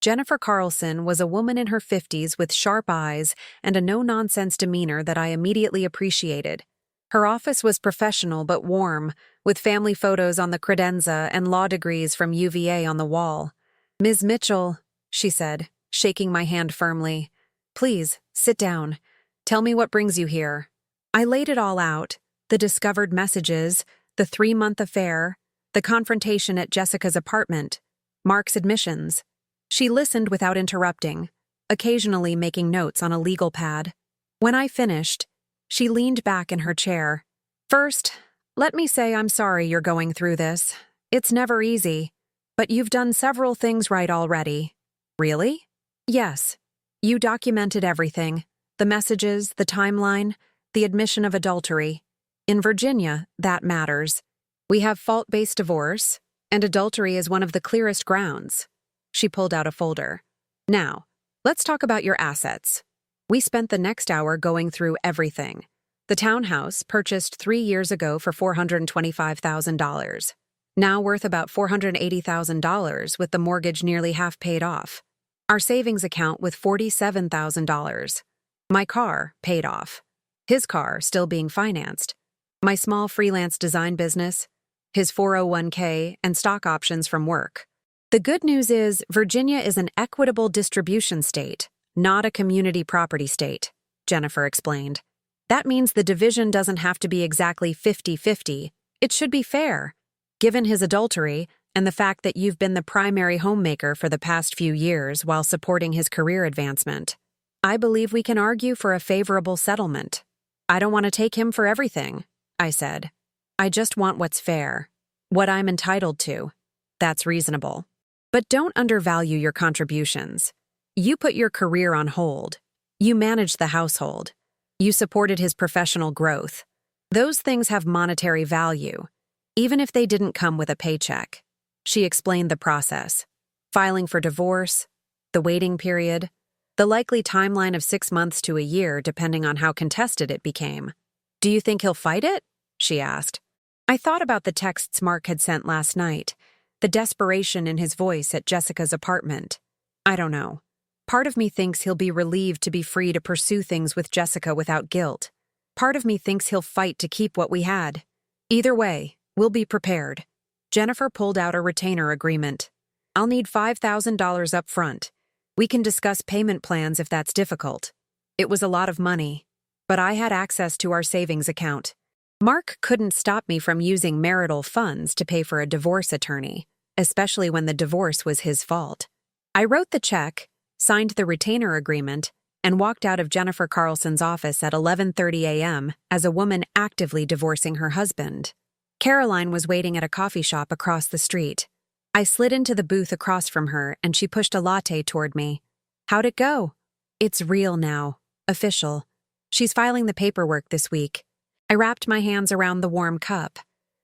Jennifer Carlson was a woman in her 50s with sharp eyes and a no-nonsense demeanor that I immediately appreciated. Her office was professional but warm, with family photos on the credenza and law degrees from UVA on the wall. "Ms. Mitchell," she said, shaking my hand firmly. "Please, sit down. Tell me what brings you here." I laid it all out: the discovered messages, the 3-month affair, the confrontation at Jessica's apartment, Mark's admissions. She listened without interrupting, occasionally making notes on a legal pad. When I finished, she leaned back in her chair. "First, let me say I'm sorry you're going through this. It's never easy, but you've done several things right already." "Really?" "Yes. You documented everything: the messages, the timeline, the admission of adultery. In Virginia, that matters. We have fault-based divorce, and adultery is one of the clearest grounds." She pulled out a folder. "Now, let's talk about your assets." We spent the next hour going through everything. The townhouse, purchased 3 years ago for $425,000. Now worth about $480,000 with the mortgage nearly half paid off. Our savings account with $47,000. My car, paid off. His car, still being financed. My small freelance design business. His 401k and stock options from work. The good news is Virginia is an equitable distribution state, not a community property state, Jennifer explained. That means the division doesn't have to be exactly 50-50. It should be fair. Given his adultery and the fact that you've been the primary homemaker for the past few years while supporting his career advancement, I believe we can argue for a favorable settlement. "I don't want to take him for everything," I said. "I just want what's fair, what I'm entitled to. That's reasonable. But don't undervalue your contributions. You put your career on hold. You managed the household. You supported his professional growth. Those things have monetary value, even if they didn't come with a paycheck." She explained the process: filing for divorce, the waiting period, the likely timeline of 6 months to a year depending on how contested it became. "Do you think he'll fight it?" she asked. I thought about the texts Mark had sent last night, the desperation in his voice at Jessica's apartment. I don't know. Part of me thinks he'll be relieved to be free to pursue things with Jessica without guilt. Part of me thinks he'll fight to keep what we had. Either way, we'll be prepared. Jennifer pulled out a retainer agreement. "I'll need $5,000 up front. We can discuss payment plans if that's difficult." It was a lot of money, but I had access to our savings account. Mark couldn't stop me from using marital funds to pay for a divorce attorney, especially when the divorce was his fault. I wrote the check, signed the retainer agreement, and walked out of Jennifer Carlson's office at 11:30 a.m. as a woman actively divorcing her husband. Caroline was waiting at a coffee shop across the street. I slid into the booth across from her and she pushed a latte toward me. "How'd it go?" "It's real now. Official. She's filing the paperwork this week." I wrapped my hands around the warm cup.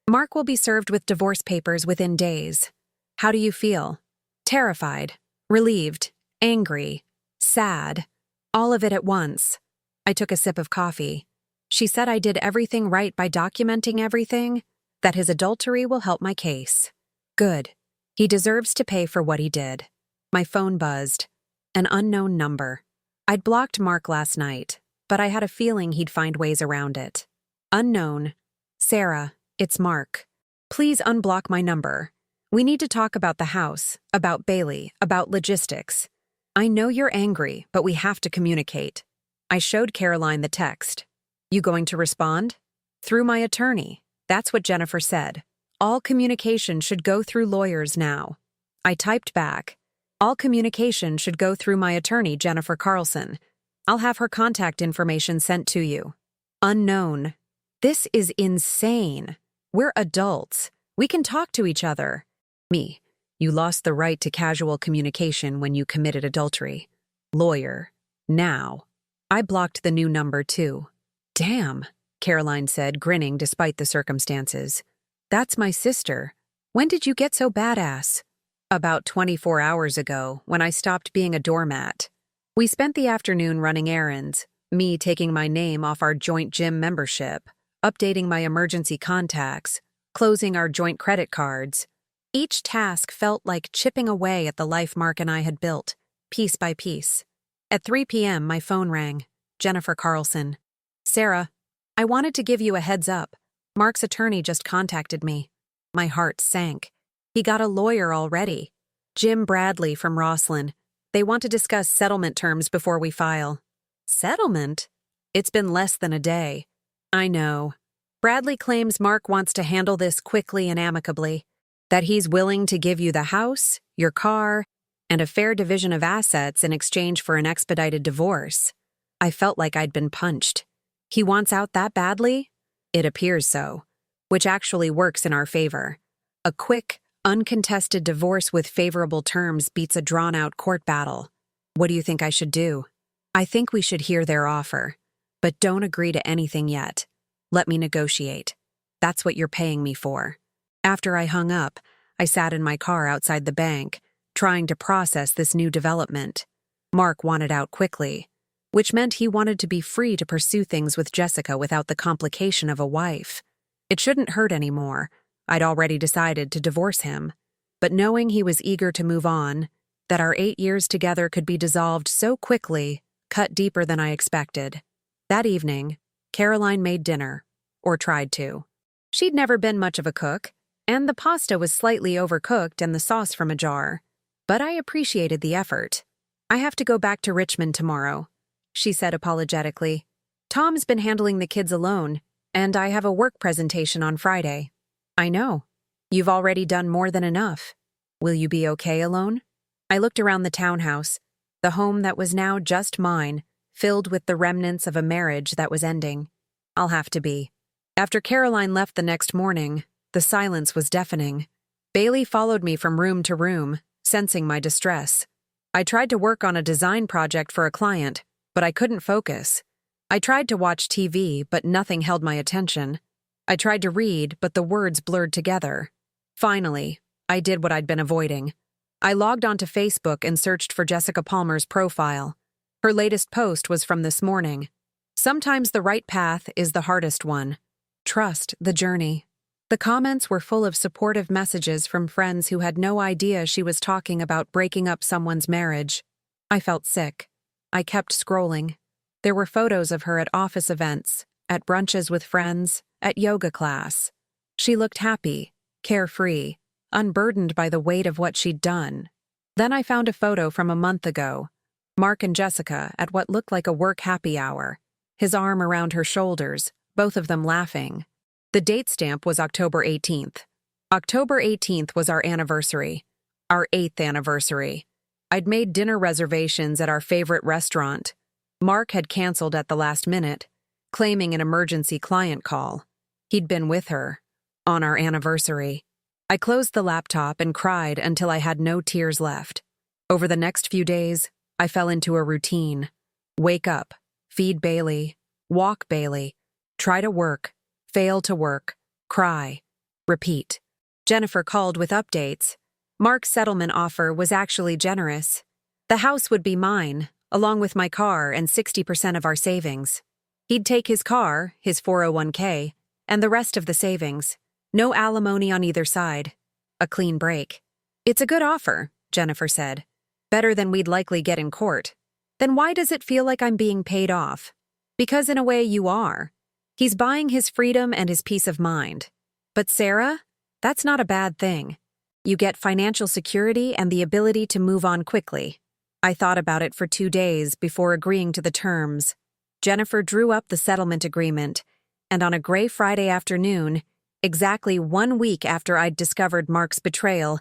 "Mark will be served with divorce papers within days." "How do you feel?" "Terrified, relieved, angry, sad. All of it at once." I took a sip of coffee. "She said I did everything right by documenting everything, that his adultery will help my case." "Good. He deserves to pay for what he did." My phone buzzed. An unknown number. I'd blocked Mark last night, but I had a feeling he'd find ways around it. Unknown. "Sarah, it's Mark. Please unblock my number. We need to talk about the house, about Bailey, about logistics. I know you're angry, but we have to communicate." I showed Caroline the text. "You going to respond?" "Through my attorney." That's what Jennifer said. "All communication should go through lawyers now." I typed back, "All communication should go through my attorney, Jennifer Carlson. I'll have her contact information sent to you." Unknown. This is insane. We're adults. We can talk to each other. Me. "You lost the right to casual communication when you committed adultery." Lawyer. Now. I blocked the new number too. "Damn," Caroline said, grinning despite the circumstances. "That's my sister. When did you get so badass?" "About 24 hours ago, when I stopped being a doormat. We spent the afternoon running errands, me taking my name off our joint gym membership, updating my emergency contacts, closing our joint credit cards. Each task felt like chipping away at the life Mark and I had built, piece by piece. At 3 p.m., my phone rang. Jennifer Carlson. "Sarah, I wanted to give you a heads up. Mark's attorney just contacted me." My heart sank. He got a lawyer already. Jim Bradley from Rosslyn. They want to discuss settlement terms before we file. Settlement? It's been less than a day. I know. Bradley claims Mark wants to handle this quickly and amicably. That he's willing to give you the house, your car, and a fair division of assets in exchange for an expedited divorce. I felt like I'd been punched. He wants out that badly? It appears so, which actually works in our favor. A quick, uncontested divorce with favorable terms beats a drawn-out court battle. What do you think I should do? I think we should hear their offer, but don't agree to anything yet. Let me negotiate. That's what you're paying me for. After I hung up, I sat in my car outside the bank, trying to process this new development. Mark wanted out quickly, which meant he wanted to be free to pursue things with Jessica without the complication of a wife. It shouldn't hurt anymore. I'd already decided to divorce him. But knowing he was eager to move on, that our 8 years together could be dissolved so quickly, cut deeper than I expected. That evening, Caroline made dinner, or tried to. She'd never been much of a cook, and the pasta was slightly overcooked and the sauce from a jar. But I appreciated the effort. "I have to go back to Richmond tomorrow," she said apologetically. "Tom's been handling the kids alone, and I have a work presentation on Friday." "I know. You've already done more than enough. Will you be okay alone?" I looked around the townhouse, the home that was now just mine, filled with the remnants of a marriage that was ending. I'll have to be. After Caroline left the next morning, the silence was deafening. Bailey followed me from room to room, sensing my distress. I tried to work on a design project for a client, but I couldn't focus. I tried to watch TV, but nothing held my attention. I tried to read, but the words blurred together. Finally, I did what I'd been avoiding. I logged onto Facebook and searched for Jessica Palmer's profile. Her latest post was from this morning. "Sometimes the right path is the hardest one. Trust the journey." The comments were full of supportive messages from friends who had no idea she was talking about breaking up someone's marriage. I felt sick. I kept scrolling. There were photos of her at office events, at brunches with friends, at yoga class. She looked happy, carefree, unburdened by the weight of what she'd done. Then I found a photo from a month ago. Mark and Jessica at what looked like a work happy hour, his arm around her shoulders, both of them laughing. The date stamp was October 18th. October 18th was our anniversary, our 8th anniversary. I'd made dinner reservations at our favorite restaurant. Mark had canceled at the last minute, claiming an emergency client call. He'd been with her on our anniversary. I closed the laptop and cried until I had no tears left. Over the next few days, I fell into a routine. Wake up, feed Bailey, walk Bailey, try to work, fail to work, cry, repeat. Jennifer called with updates. Mark's settlement offer was actually generous. The house would be mine, along with my car and 60% of our savings. He'd take his car, his 401k, and the rest of the savings. No alimony on either side. A clean break. "It's a good offer," Jennifer said. "Better than we'd likely get in court." "Then why does it feel like I'm being paid off?" "Because in a way you are. He's buying his freedom and his peace of mind. But Sarah, that's not a bad thing. You get financial security and the ability to move on quickly." I thought about it for 2 days before agreeing to the terms. Jennifer drew up the settlement agreement, and on a gray Friday afternoon, exactly 1 week after I'd discovered Mark's betrayal,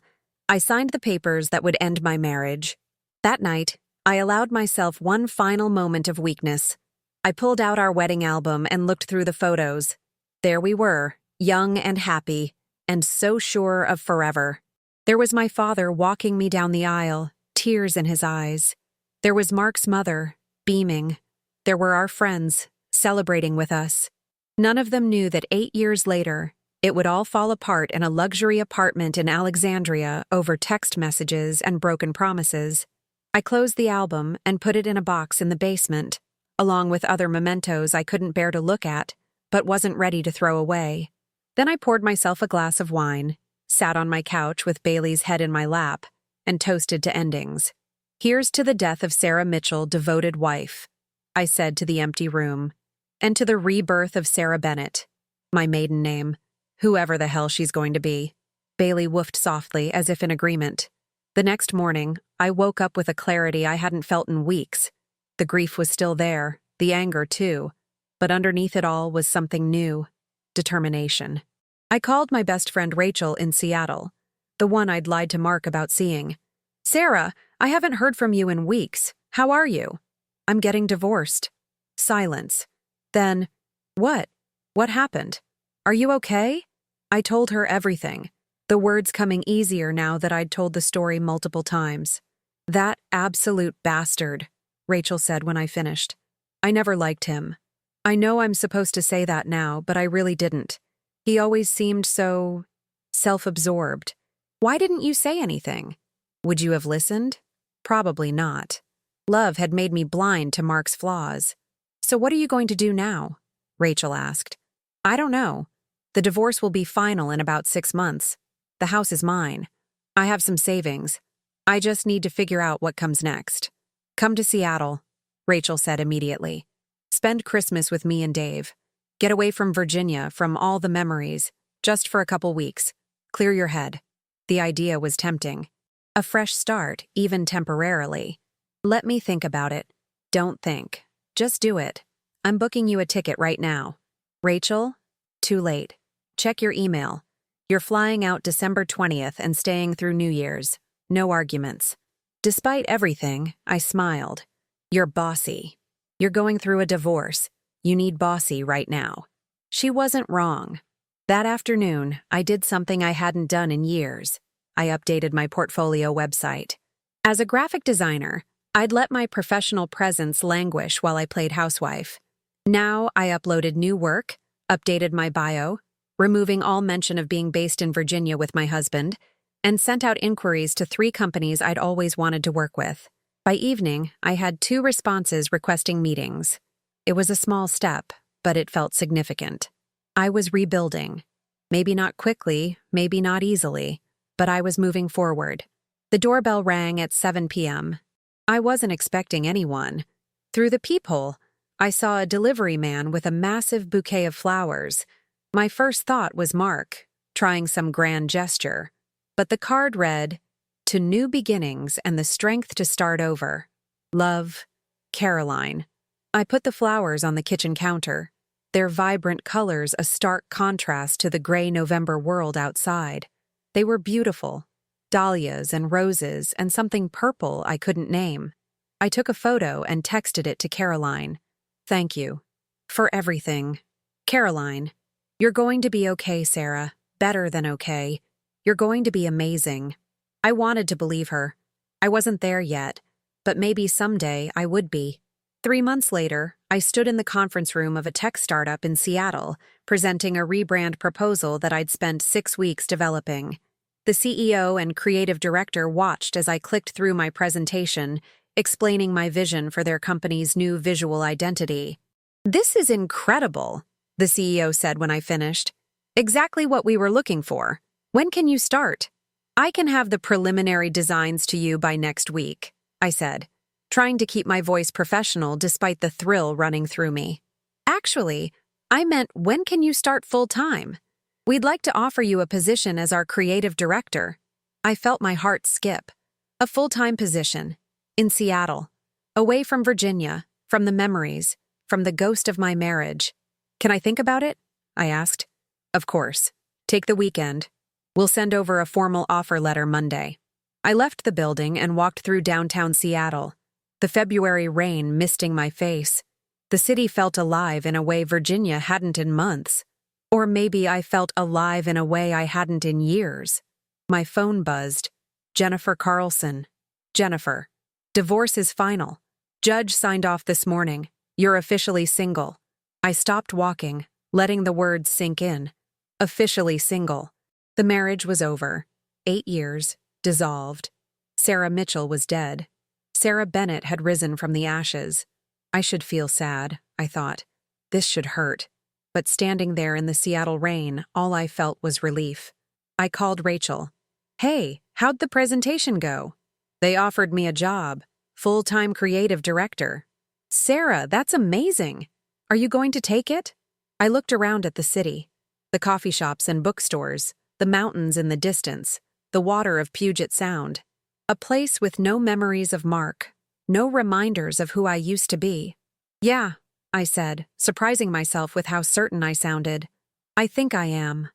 I signed the papers that would end my marriage. That night, I allowed myself one final moment of weakness. I pulled out our wedding album and looked through the photos. There we were, young and happy, and so sure of forever. There was my father walking me down the aisle, tears in his eyes. There was Mark's mother, beaming. There were our friends, celebrating with us. None of them knew that 8 years later, it would all fall apart in a luxury apartment in Alexandria over text messages and broken promises. I closed the album and put it in a box in the basement, along with other mementos I couldn't bear to look at, but wasn't ready to throw away. Then I poured myself a glass of wine, sat on my couch with Bailey's head in my lap, and toasted to endings. Here's to the death of Sarah Mitchell, devoted wife, I said to the empty room, and to the rebirth of Sarah Bennett, my maiden name, whoever the hell she's going to be. Bailey woofed softly, as if in agreement. The next morning, I woke up with a clarity I hadn't felt in weeks. The grief was still there, the anger too, but underneath it all was something new: determination. I called my best friend Rachel in Seattle, the one I'd lied to Mark about seeing. "Sarah, I haven't heard from you in weeks. How are you?" "I'm getting divorced." Silence. Then, "What? What happened? Are you okay?" I told her everything, the words coming easier now that I'd told the story multiple times. "That absolute bastard," Rachel said when I finished. "I never liked him. I know I'm supposed to say that now, but I really didn't. He always seemed so self-absorbed. Why didn't you say anything? Would you have listened? Probably not. Love had made me blind to Mark's flaws. So what are you going to do now?" Rachel asked. "I don't know. The divorce will be final in about 6 months. The house is mine. I have some savings. I just need to figure out what comes next." "Come to Seattle," Rachel said immediately. "Spend Christmas with me and Dave. Get away from Virginia, from all the memories, just for a couple weeks. Clear your head." The idea was tempting. A fresh start, even temporarily. "Let me think about it." "Don't think. Just do it. I'm booking you a ticket right now." "Rachel? Too late. Check your email. You're flying out December 20th and staying through New Year's. No arguments." Despite everything, I smiled. "You're bossy. You're going through a divorce. You need bossy right now." She wasn't wrong. That afternoon, I did something I hadn't done in years. I updated my portfolio website. As a graphic designer, I'd let my professional presence languish while I played housewife. Now I uploaded new work, updated my bio, removing all mention of being based in Virginia with my husband, and sent out inquiries to 3 companies I'd always wanted to work with. By evening, I had 2 responses requesting meetings. It was a small step, but it felt significant. I was rebuilding. Maybe not quickly, maybe not easily, but I was moving forward. The doorbell rang at 7 p.m. I wasn't expecting anyone. Through the peephole, I saw a delivery man with a massive bouquet of flowers. My first thought was Mark, trying some grand gesture. But the card read, "To new beginnings and the strength to start over. Love, Caroline." I put the flowers on the kitchen counter, their vibrant colors a stark contrast to the gray November world outside. They were beautiful, dahlias and roses and something purple I couldn't name. I took a photo and texted it to Caroline. "Thank you. For everything. Caroline, you're going to be okay, Sarah. Better than okay. You're going to be amazing." I wanted to believe her. I wasn't there yet, but maybe someday I would be. 3 months later, I stood in the conference room of a tech startup in Seattle, presenting a rebrand proposal that I'd spent 6 weeks developing. The CEO and creative director watched as I clicked through my presentation, explaining my vision for their company's new visual identity. "This is incredible," the CEO said when I finished. "Exactly what we were looking for. When can you start?" "I can have the preliminary designs to you by next week," I said, trying to keep my voice professional despite the thrill running through me. "Actually, I meant when can you start full-time? We'd like to offer you a position as our creative director." I felt my heart skip. A full-time position, in Seattle, away from Virginia, from the memories, from the ghost of my marriage. "Can I think about it?" I asked. "Of course. Take the weekend. We'll send over a formal offer letter Monday." I left the building and walked through downtown Seattle, the February rain misting my face. The city felt alive in a way Virginia hadn't in months. Or maybe I felt alive in a way I hadn't in years. My phone buzzed. Jennifer Carlson. "Jennifer, divorce is final. Judge signed off this morning. You're officially single." I stopped walking, letting the words sink in. Officially single. The marriage was over. 8 years. Dissolved. Sarah Mitchell was dead. Sarah Bennett had risen from the ashes. I should feel sad, I thought. This should hurt. But standing there in the Seattle rain, all I felt was relief. I called Rachel. Hey, how'd the presentation go? They offered me a job, full-time creative director. Sarah, that's amazing. Are you going to take it? I looked around at the city, the coffee shops and bookstores, the mountains in the distance, the water of Puget Sound. A place with no memories of Mark, no reminders of who I used to be. Yeah, I said, surprising myself with how certain I sounded. I think I am.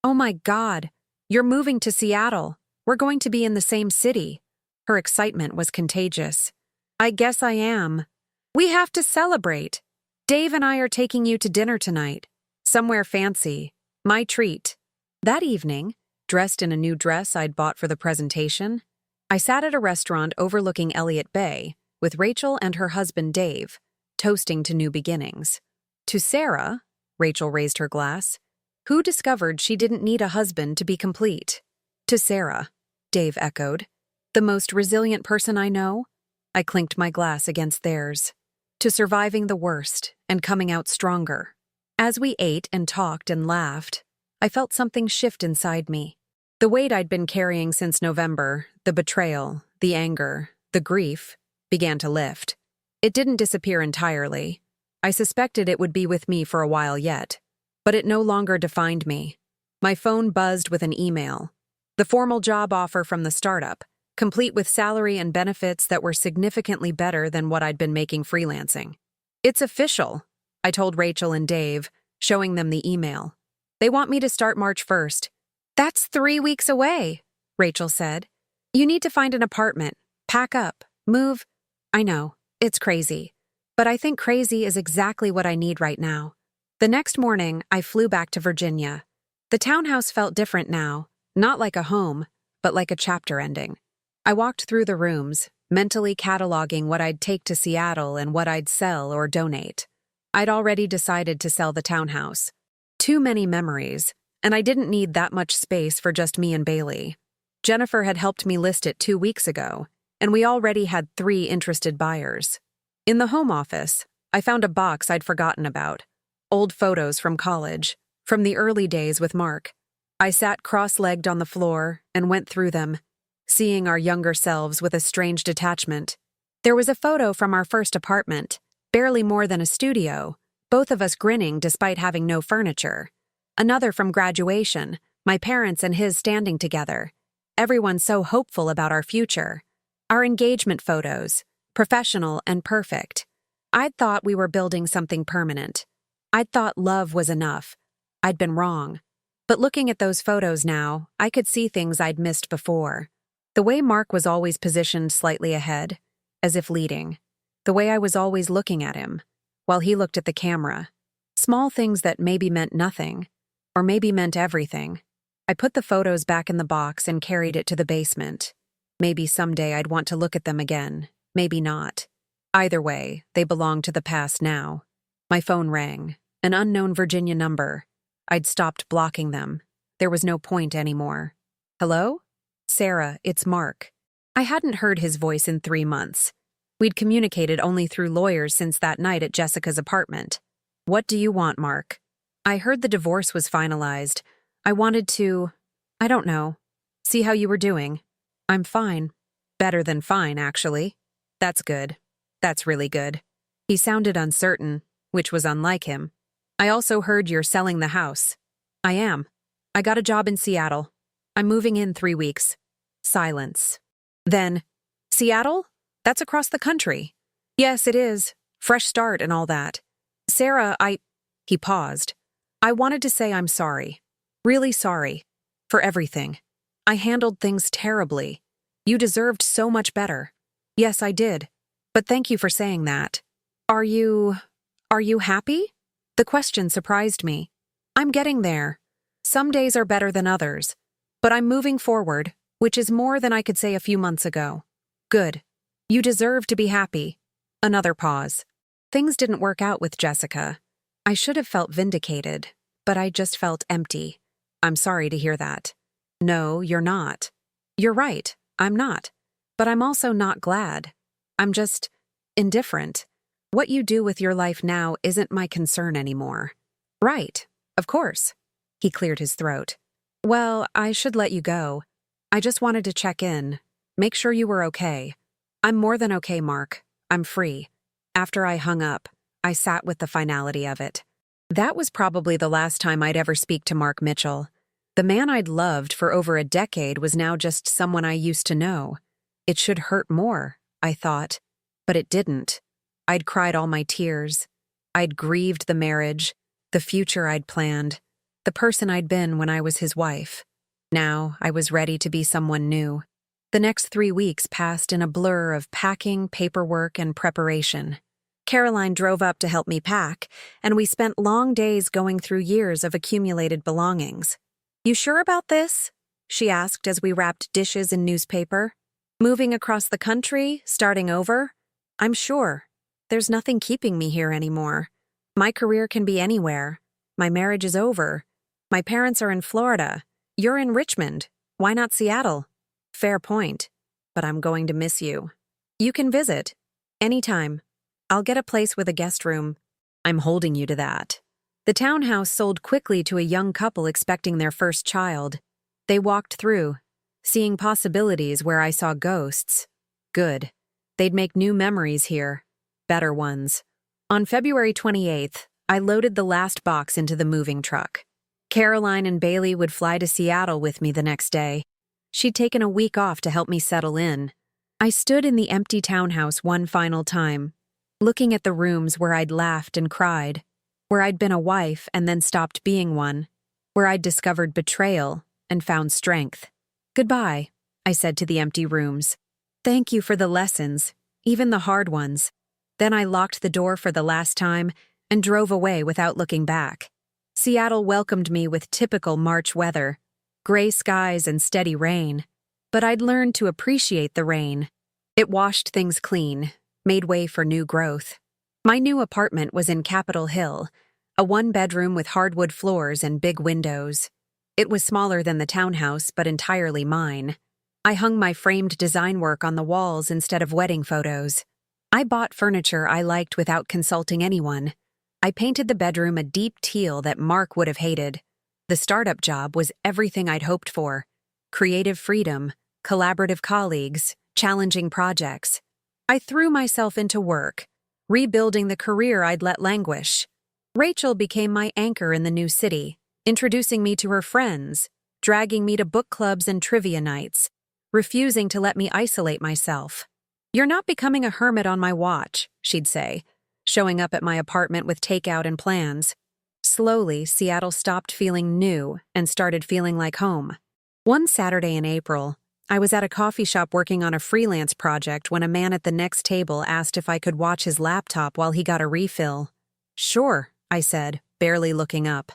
Oh my God, you're moving to Seattle. We're going to be in the same city. Her excitement was contagious. I guess I am. We have to celebrate. Dave and I are taking you to dinner tonight. Somewhere fancy. My treat. That evening, dressed in a new dress I'd bought for the presentation, I sat at a restaurant overlooking Elliott Bay with Rachel and her husband Dave, toasting to new beginnings. To Sarah, Rachel raised her glass, who discovered she didn't need a husband to be complete. To Sarah, Dave echoed. The most resilient person I know? I clinked my glass against theirs. To surviving the worst and coming out stronger. As we ate and talked and laughed, I felt something shift inside me. The weight I'd been carrying since November, the betrayal, the anger, the grief, began to lift. It didn't disappear entirely. I suspected it would be with me for a while yet, but it no longer defined me. My phone buzzed with an email. The formal job offer from the startup, complete with salary and benefits that were significantly better than what I'd been making freelancing. It's official, I told Rachel and Dave, showing them the email. They want me to start March 1st. That's 3 weeks away, Rachel said. You need to find an apartment, pack up, move. I know, it's crazy. But I think crazy is exactly what I need right now. The next morning, I flew back to Virginia. The townhouse felt different now, not like a home, but like a chapter ending. I walked through the rooms, mentally cataloging what I'd take to Seattle and what I'd sell or donate. I'd already decided to sell the townhouse. Too many memories, and I didn't need that much space for just me and Bailey. Jennifer had helped me list it 2 weeks ago, and we already had 3 interested buyers. In the home office, I found a box I'd forgotten about. Old photos from college, from the early days with Mark. I sat cross-legged on the floor and went through them, seeing our younger selves with a strange detachment. There was a photo from our first apartment, barely more than a studio, both of us grinning despite having no furniture. Another from graduation, my parents and his standing together. Everyone so hopeful about our future. Our engagement photos, professional and perfect. I'd thought we were building something permanent. I'd thought love was enough. I'd been wrong. But looking at those photos now, I could see things I'd missed before. The way Mark was always positioned slightly ahead, as if leading. The way I was always looking at him, while he looked at the camera. Small things that maybe meant nothing, or maybe meant everything. I put the photos back in the box and carried it to the basement. Maybe someday I'd want to look at them again, maybe not. Either way, they belong to the past now. My phone rang, an unknown Virginia number. I'd stopped blocking them. There was no point anymore. Hello? Sarah, it's Mark. I hadn't heard his voice in 3 months. We'd communicated only through lawyers since that night at Jessica's apartment. What do you want, Mark? I heard the divorce was finalized. I wanted to, I don't know, see how you were doing. I'm fine. Better than fine, actually. That's good. That's really good. He sounded uncertain, which was unlike him. I also heard you're selling the house. I am. I got a job in Seattle. I'm moving in 3 weeks. Silence. Then, Seattle? That's across the country. Yes, it is. Fresh start and all that. Sarah, He paused. I wanted to say I'm sorry. Really sorry. For everything. I handled things terribly. You deserved so much better. Yes, I did. But thank you for saying that. Are you happy? The question surprised me. I'm getting there. Some days are better than others. But I'm moving forward, which is more than I could say a few months ago. Good. You deserve to be happy. Another pause. Things didn't work out with Jessica. I should have felt vindicated, but I just felt empty. I'm sorry to hear that. No, you're not. You're right, I'm not. But I'm also not glad. I'm just indifferent. What you do with your life now isn't my concern anymore. Right, of course. He cleared his throat. Well, I should let you go. I just wanted to check in. Make sure you were okay. I'm more than okay, Mark. I'm free. After I hung up, I sat with the finality of it. That was probably the last time I'd ever speak to Mark Mitchell. The man I'd loved for over a decade was now just someone I used to know. It should hurt more, I thought. But it didn't. I'd cried all my tears. I'd grieved the marriage, the future I'd planned, the person I'd been when I was his wife. Now I was ready to be someone new. The next 3 weeks passed in a blur of packing, paperwork, and preparation. Caroline drove up to help me pack, and we spent long days going through years of accumulated belongings. "You sure about this?" she asked as we wrapped dishes in newspaper. "Moving across the country, starting over?" "I'm sure. There's nothing keeping me here anymore. My career can be anywhere. My marriage is over. My parents are in Florida. You're in Richmond. Why not Seattle?" "Fair point. But I'm going to miss you." "You can visit. Anytime. I'll get a place with a guest room." "I'm holding you to that." The townhouse sold quickly to a young couple expecting their first child. They walked through, seeing possibilities where I saw ghosts. Good. They'd make new memories here. Better ones. On February 28th, I loaded the last box into the moving truck. Caroline and Bailey would fly to Seattle with me the next day. She'd taken a week off to help me settle in. I stood in the empty townhouse one final time, looking at the rooms where I'd laughed and cried, where I'd been a wife and then stopped being one, where I'd discovered betrayal and found strength. "Goodbye," I said to the empty rooms. "Thank you for the lessons, even the hard ones." Then I locked the door for the last time and drove away without looking back. Seattle welcomed me with typical March weather, gray skies and steady rain. But I'd learned to appreciate the rain. It washed things clean, made way for new growth. My new apartment was in Capitol Hill, a one-bedroom with hardwood floors and big windows. It was smaller than the townhouse, but entirely mine. I hung my framed design work on the walls instead of wedding photos. I bought furniture I liked without consulting anyone. I painted the bedroom a deep teal that Mark would have hated. The startup job was everything I'd hoped for. Creative freedom, collaborative colleagues, challenging projects. I threw myself into work, rebuilding the career I'd let languish. Rachel became my anchor in the new city, introducing me to her friends, dragging me to book clubs and trivia nights, refusing to let me isolate myself. "You're not becoming a hermit on my watch," she'd say, showing up at my apartment with takeout and plans. Slowly, Seattle stopped feeling new and started feeling like home. One Saturday in April, I was at a coffee shop working on a freelance project when a man at the next table asked if I could watch his laptop while he got a refill. "Sure," I said, barely looking up.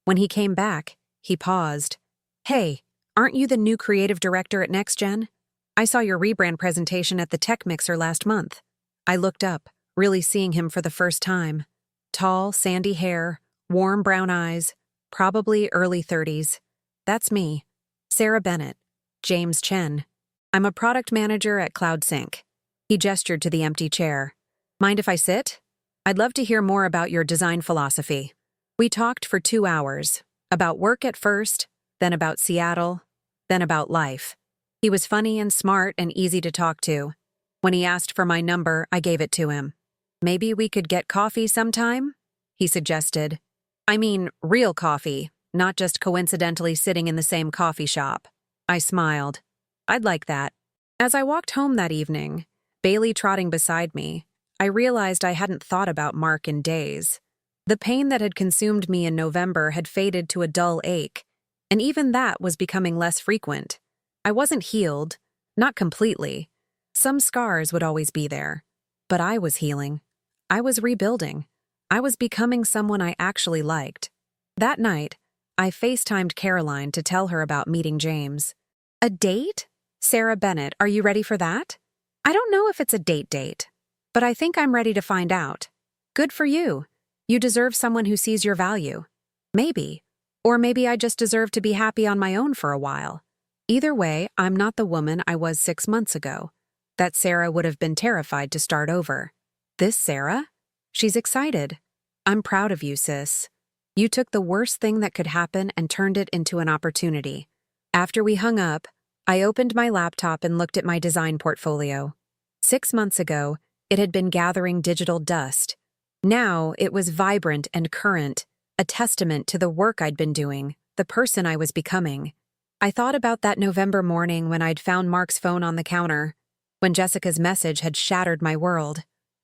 When he came back, he paused. "Hey, aren't you the new creative director at NextGen? I saw your rebrand presentation at the Tech Mixer last month." I looked up, really seeing him for the first time. Tall, sandy hair, warm brown eyes, probably early 30s. "That's me. Sarah Bennett. James Chen. I'm a product manager at CloudSync." He gestured to the empty chair. "Mind if I sit? I'd love to hear more about your design philosophy." We talked for 2 hours, about work at first, then about Seattle, then about life. He was funny and smart and easy to talk to. When he asked for my number, I gave it to him. "Maybe we could get coffee sometime?" he suggested. I mean, real coffee, not just coincidentally sitting in the same coffee shop. I smiled. "I'd like that." As I walked home that evening, Bailey trotting beside me, I realized I hadn't thought about Mark in days. The pain that had consumed me in November had faded to a dull ache, and even that was becoming less frequent. I wasn't healed, not completely. Some scars would always be there. But I was healing. I was rebuilding. I was becoming someone I actually liked. That night, I FaceTimed Caroline to tell her about meeting James. "A date? Sarah Bennett, are you ready for that?" "I don't know if it's a date, but I think I'm ready to find out." "Good for you. You deserve someone who sees your value." "Maybe. Or maybe I just deserve to be happy on my own for a while." Either way, I'm not the woman I was 6 months ago. That Sarah would have been terrified to start over. This Sarah? She's excited. "I'm proud of you, sis." You took the worst thing that could happen and turned it into an opportunity. After we hung up, I opened my laptop and looked at my design portfolio. 6 months ago, it had been gathering digital dust. Now it was vibrant and current, a testament to the work I'd been doing, the person I was becoming. I thought about that November morning when I'd found Mark's phone on the counter, when Jessica's message had shattered my world.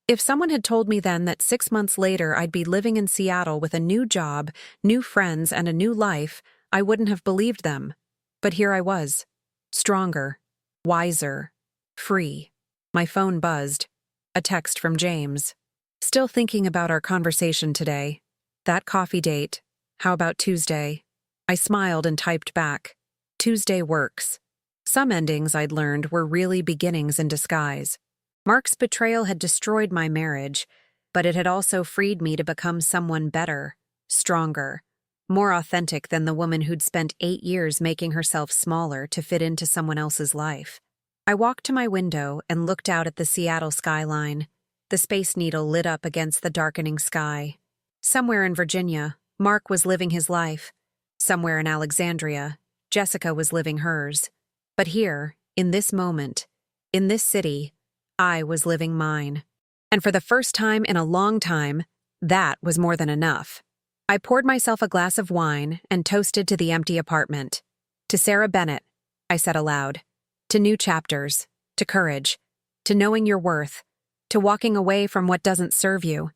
If someone had told me then that 6 months later I'd be living in Seattle with a new job, new friends, and a new life, I wouldn't have believed them. But here I was, stronger, wiser, free. My phone buzzed. A text from James. Still thinking about our conversation today. That coffee date. How about Tuesday? I smiled and typed back. Tuesday works. Some endings, I'd learned, were really beginnings in disguise. Mark's betrayal had destroyed my marriage, but it had also freed me to become someone better, stronger, more authentic than the woman who'd spent 8 years making herself smaller to fit into someone else's life. I walked to my window and looked out at the Seattle skyline. The Space Needle lit up against the darkening sky. Somewhere in Virginia, Mark was living his life. Somewhere in Alexandria, Jessica was living hers. But here, in this moment, in this city, I was living mine. And for the first time in a long time, that was more than enough. I poured myself a glass of wine and toasted to the empty apartment. To Sarah Bennett, I said aloud. To new chapters, to courage, to knowing your worth, to walking away from what doesn't serve you,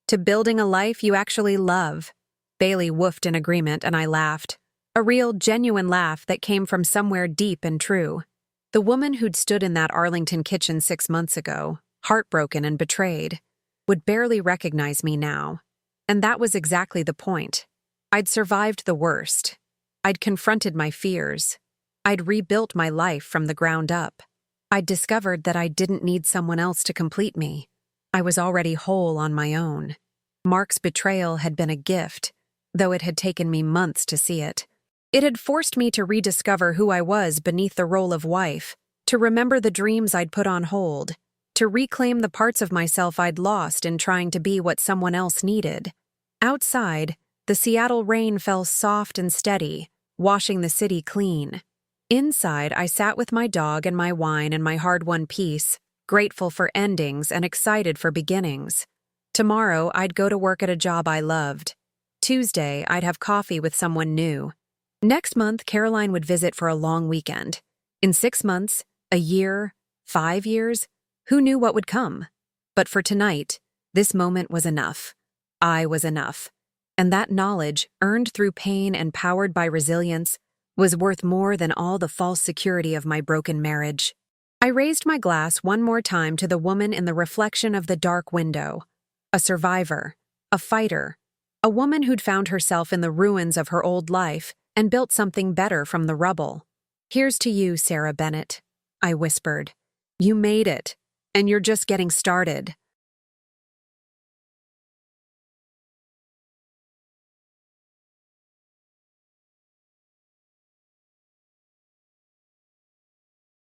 to building a life you actually love. Bailey woofed in agreement and I laughed. A real, genuine laugh that came from somewhere deep and true. The woman who'd stood in that Arlington kitchen 6 months ago, heartbroken and betrayed, would barely recognize me now. And that was exactly the point. I'd survived the worst. I'd confronted my fears. I'd rebuilt my life from the ground up. I'd discovered that I didn't need someone else to complete me. I was already whole on my own. Mark's betrayal had been a gift, though it had taken me months to see it. It had forced me to rediscover who I was beneath the role of wife, to remember the dreams I'd put on hold, to reclaim the parts of myself I'd lost in trying to be what someone else needed. Outside, the Seattle rain fell soft and steady, washing the city clean. Inside, I sat with my dog and my wine and my hard-won peace, grateful for endings and excited for beginnings. Tomorrow, I'd go to work at a job I loved. Tuesday, I'd have coffee with someone new. Next month, Caroline would visit for a long weekend. In 6 months, a year, 5 years, who knew what would come? But for tonight, this moment was enough. I was enough. And that knowledge, earned through pain and powered by resilience, was worth more than all the false security of my broken marriage. I raised my glass one more time to the woman in the reflection of the dark window. A survivor, a fighter, a woman who'd found herself in the ruins of her old life and built something better from the rubble. Here's to you, Sarah Bennett, I whispered. You made it, and you're just getting started.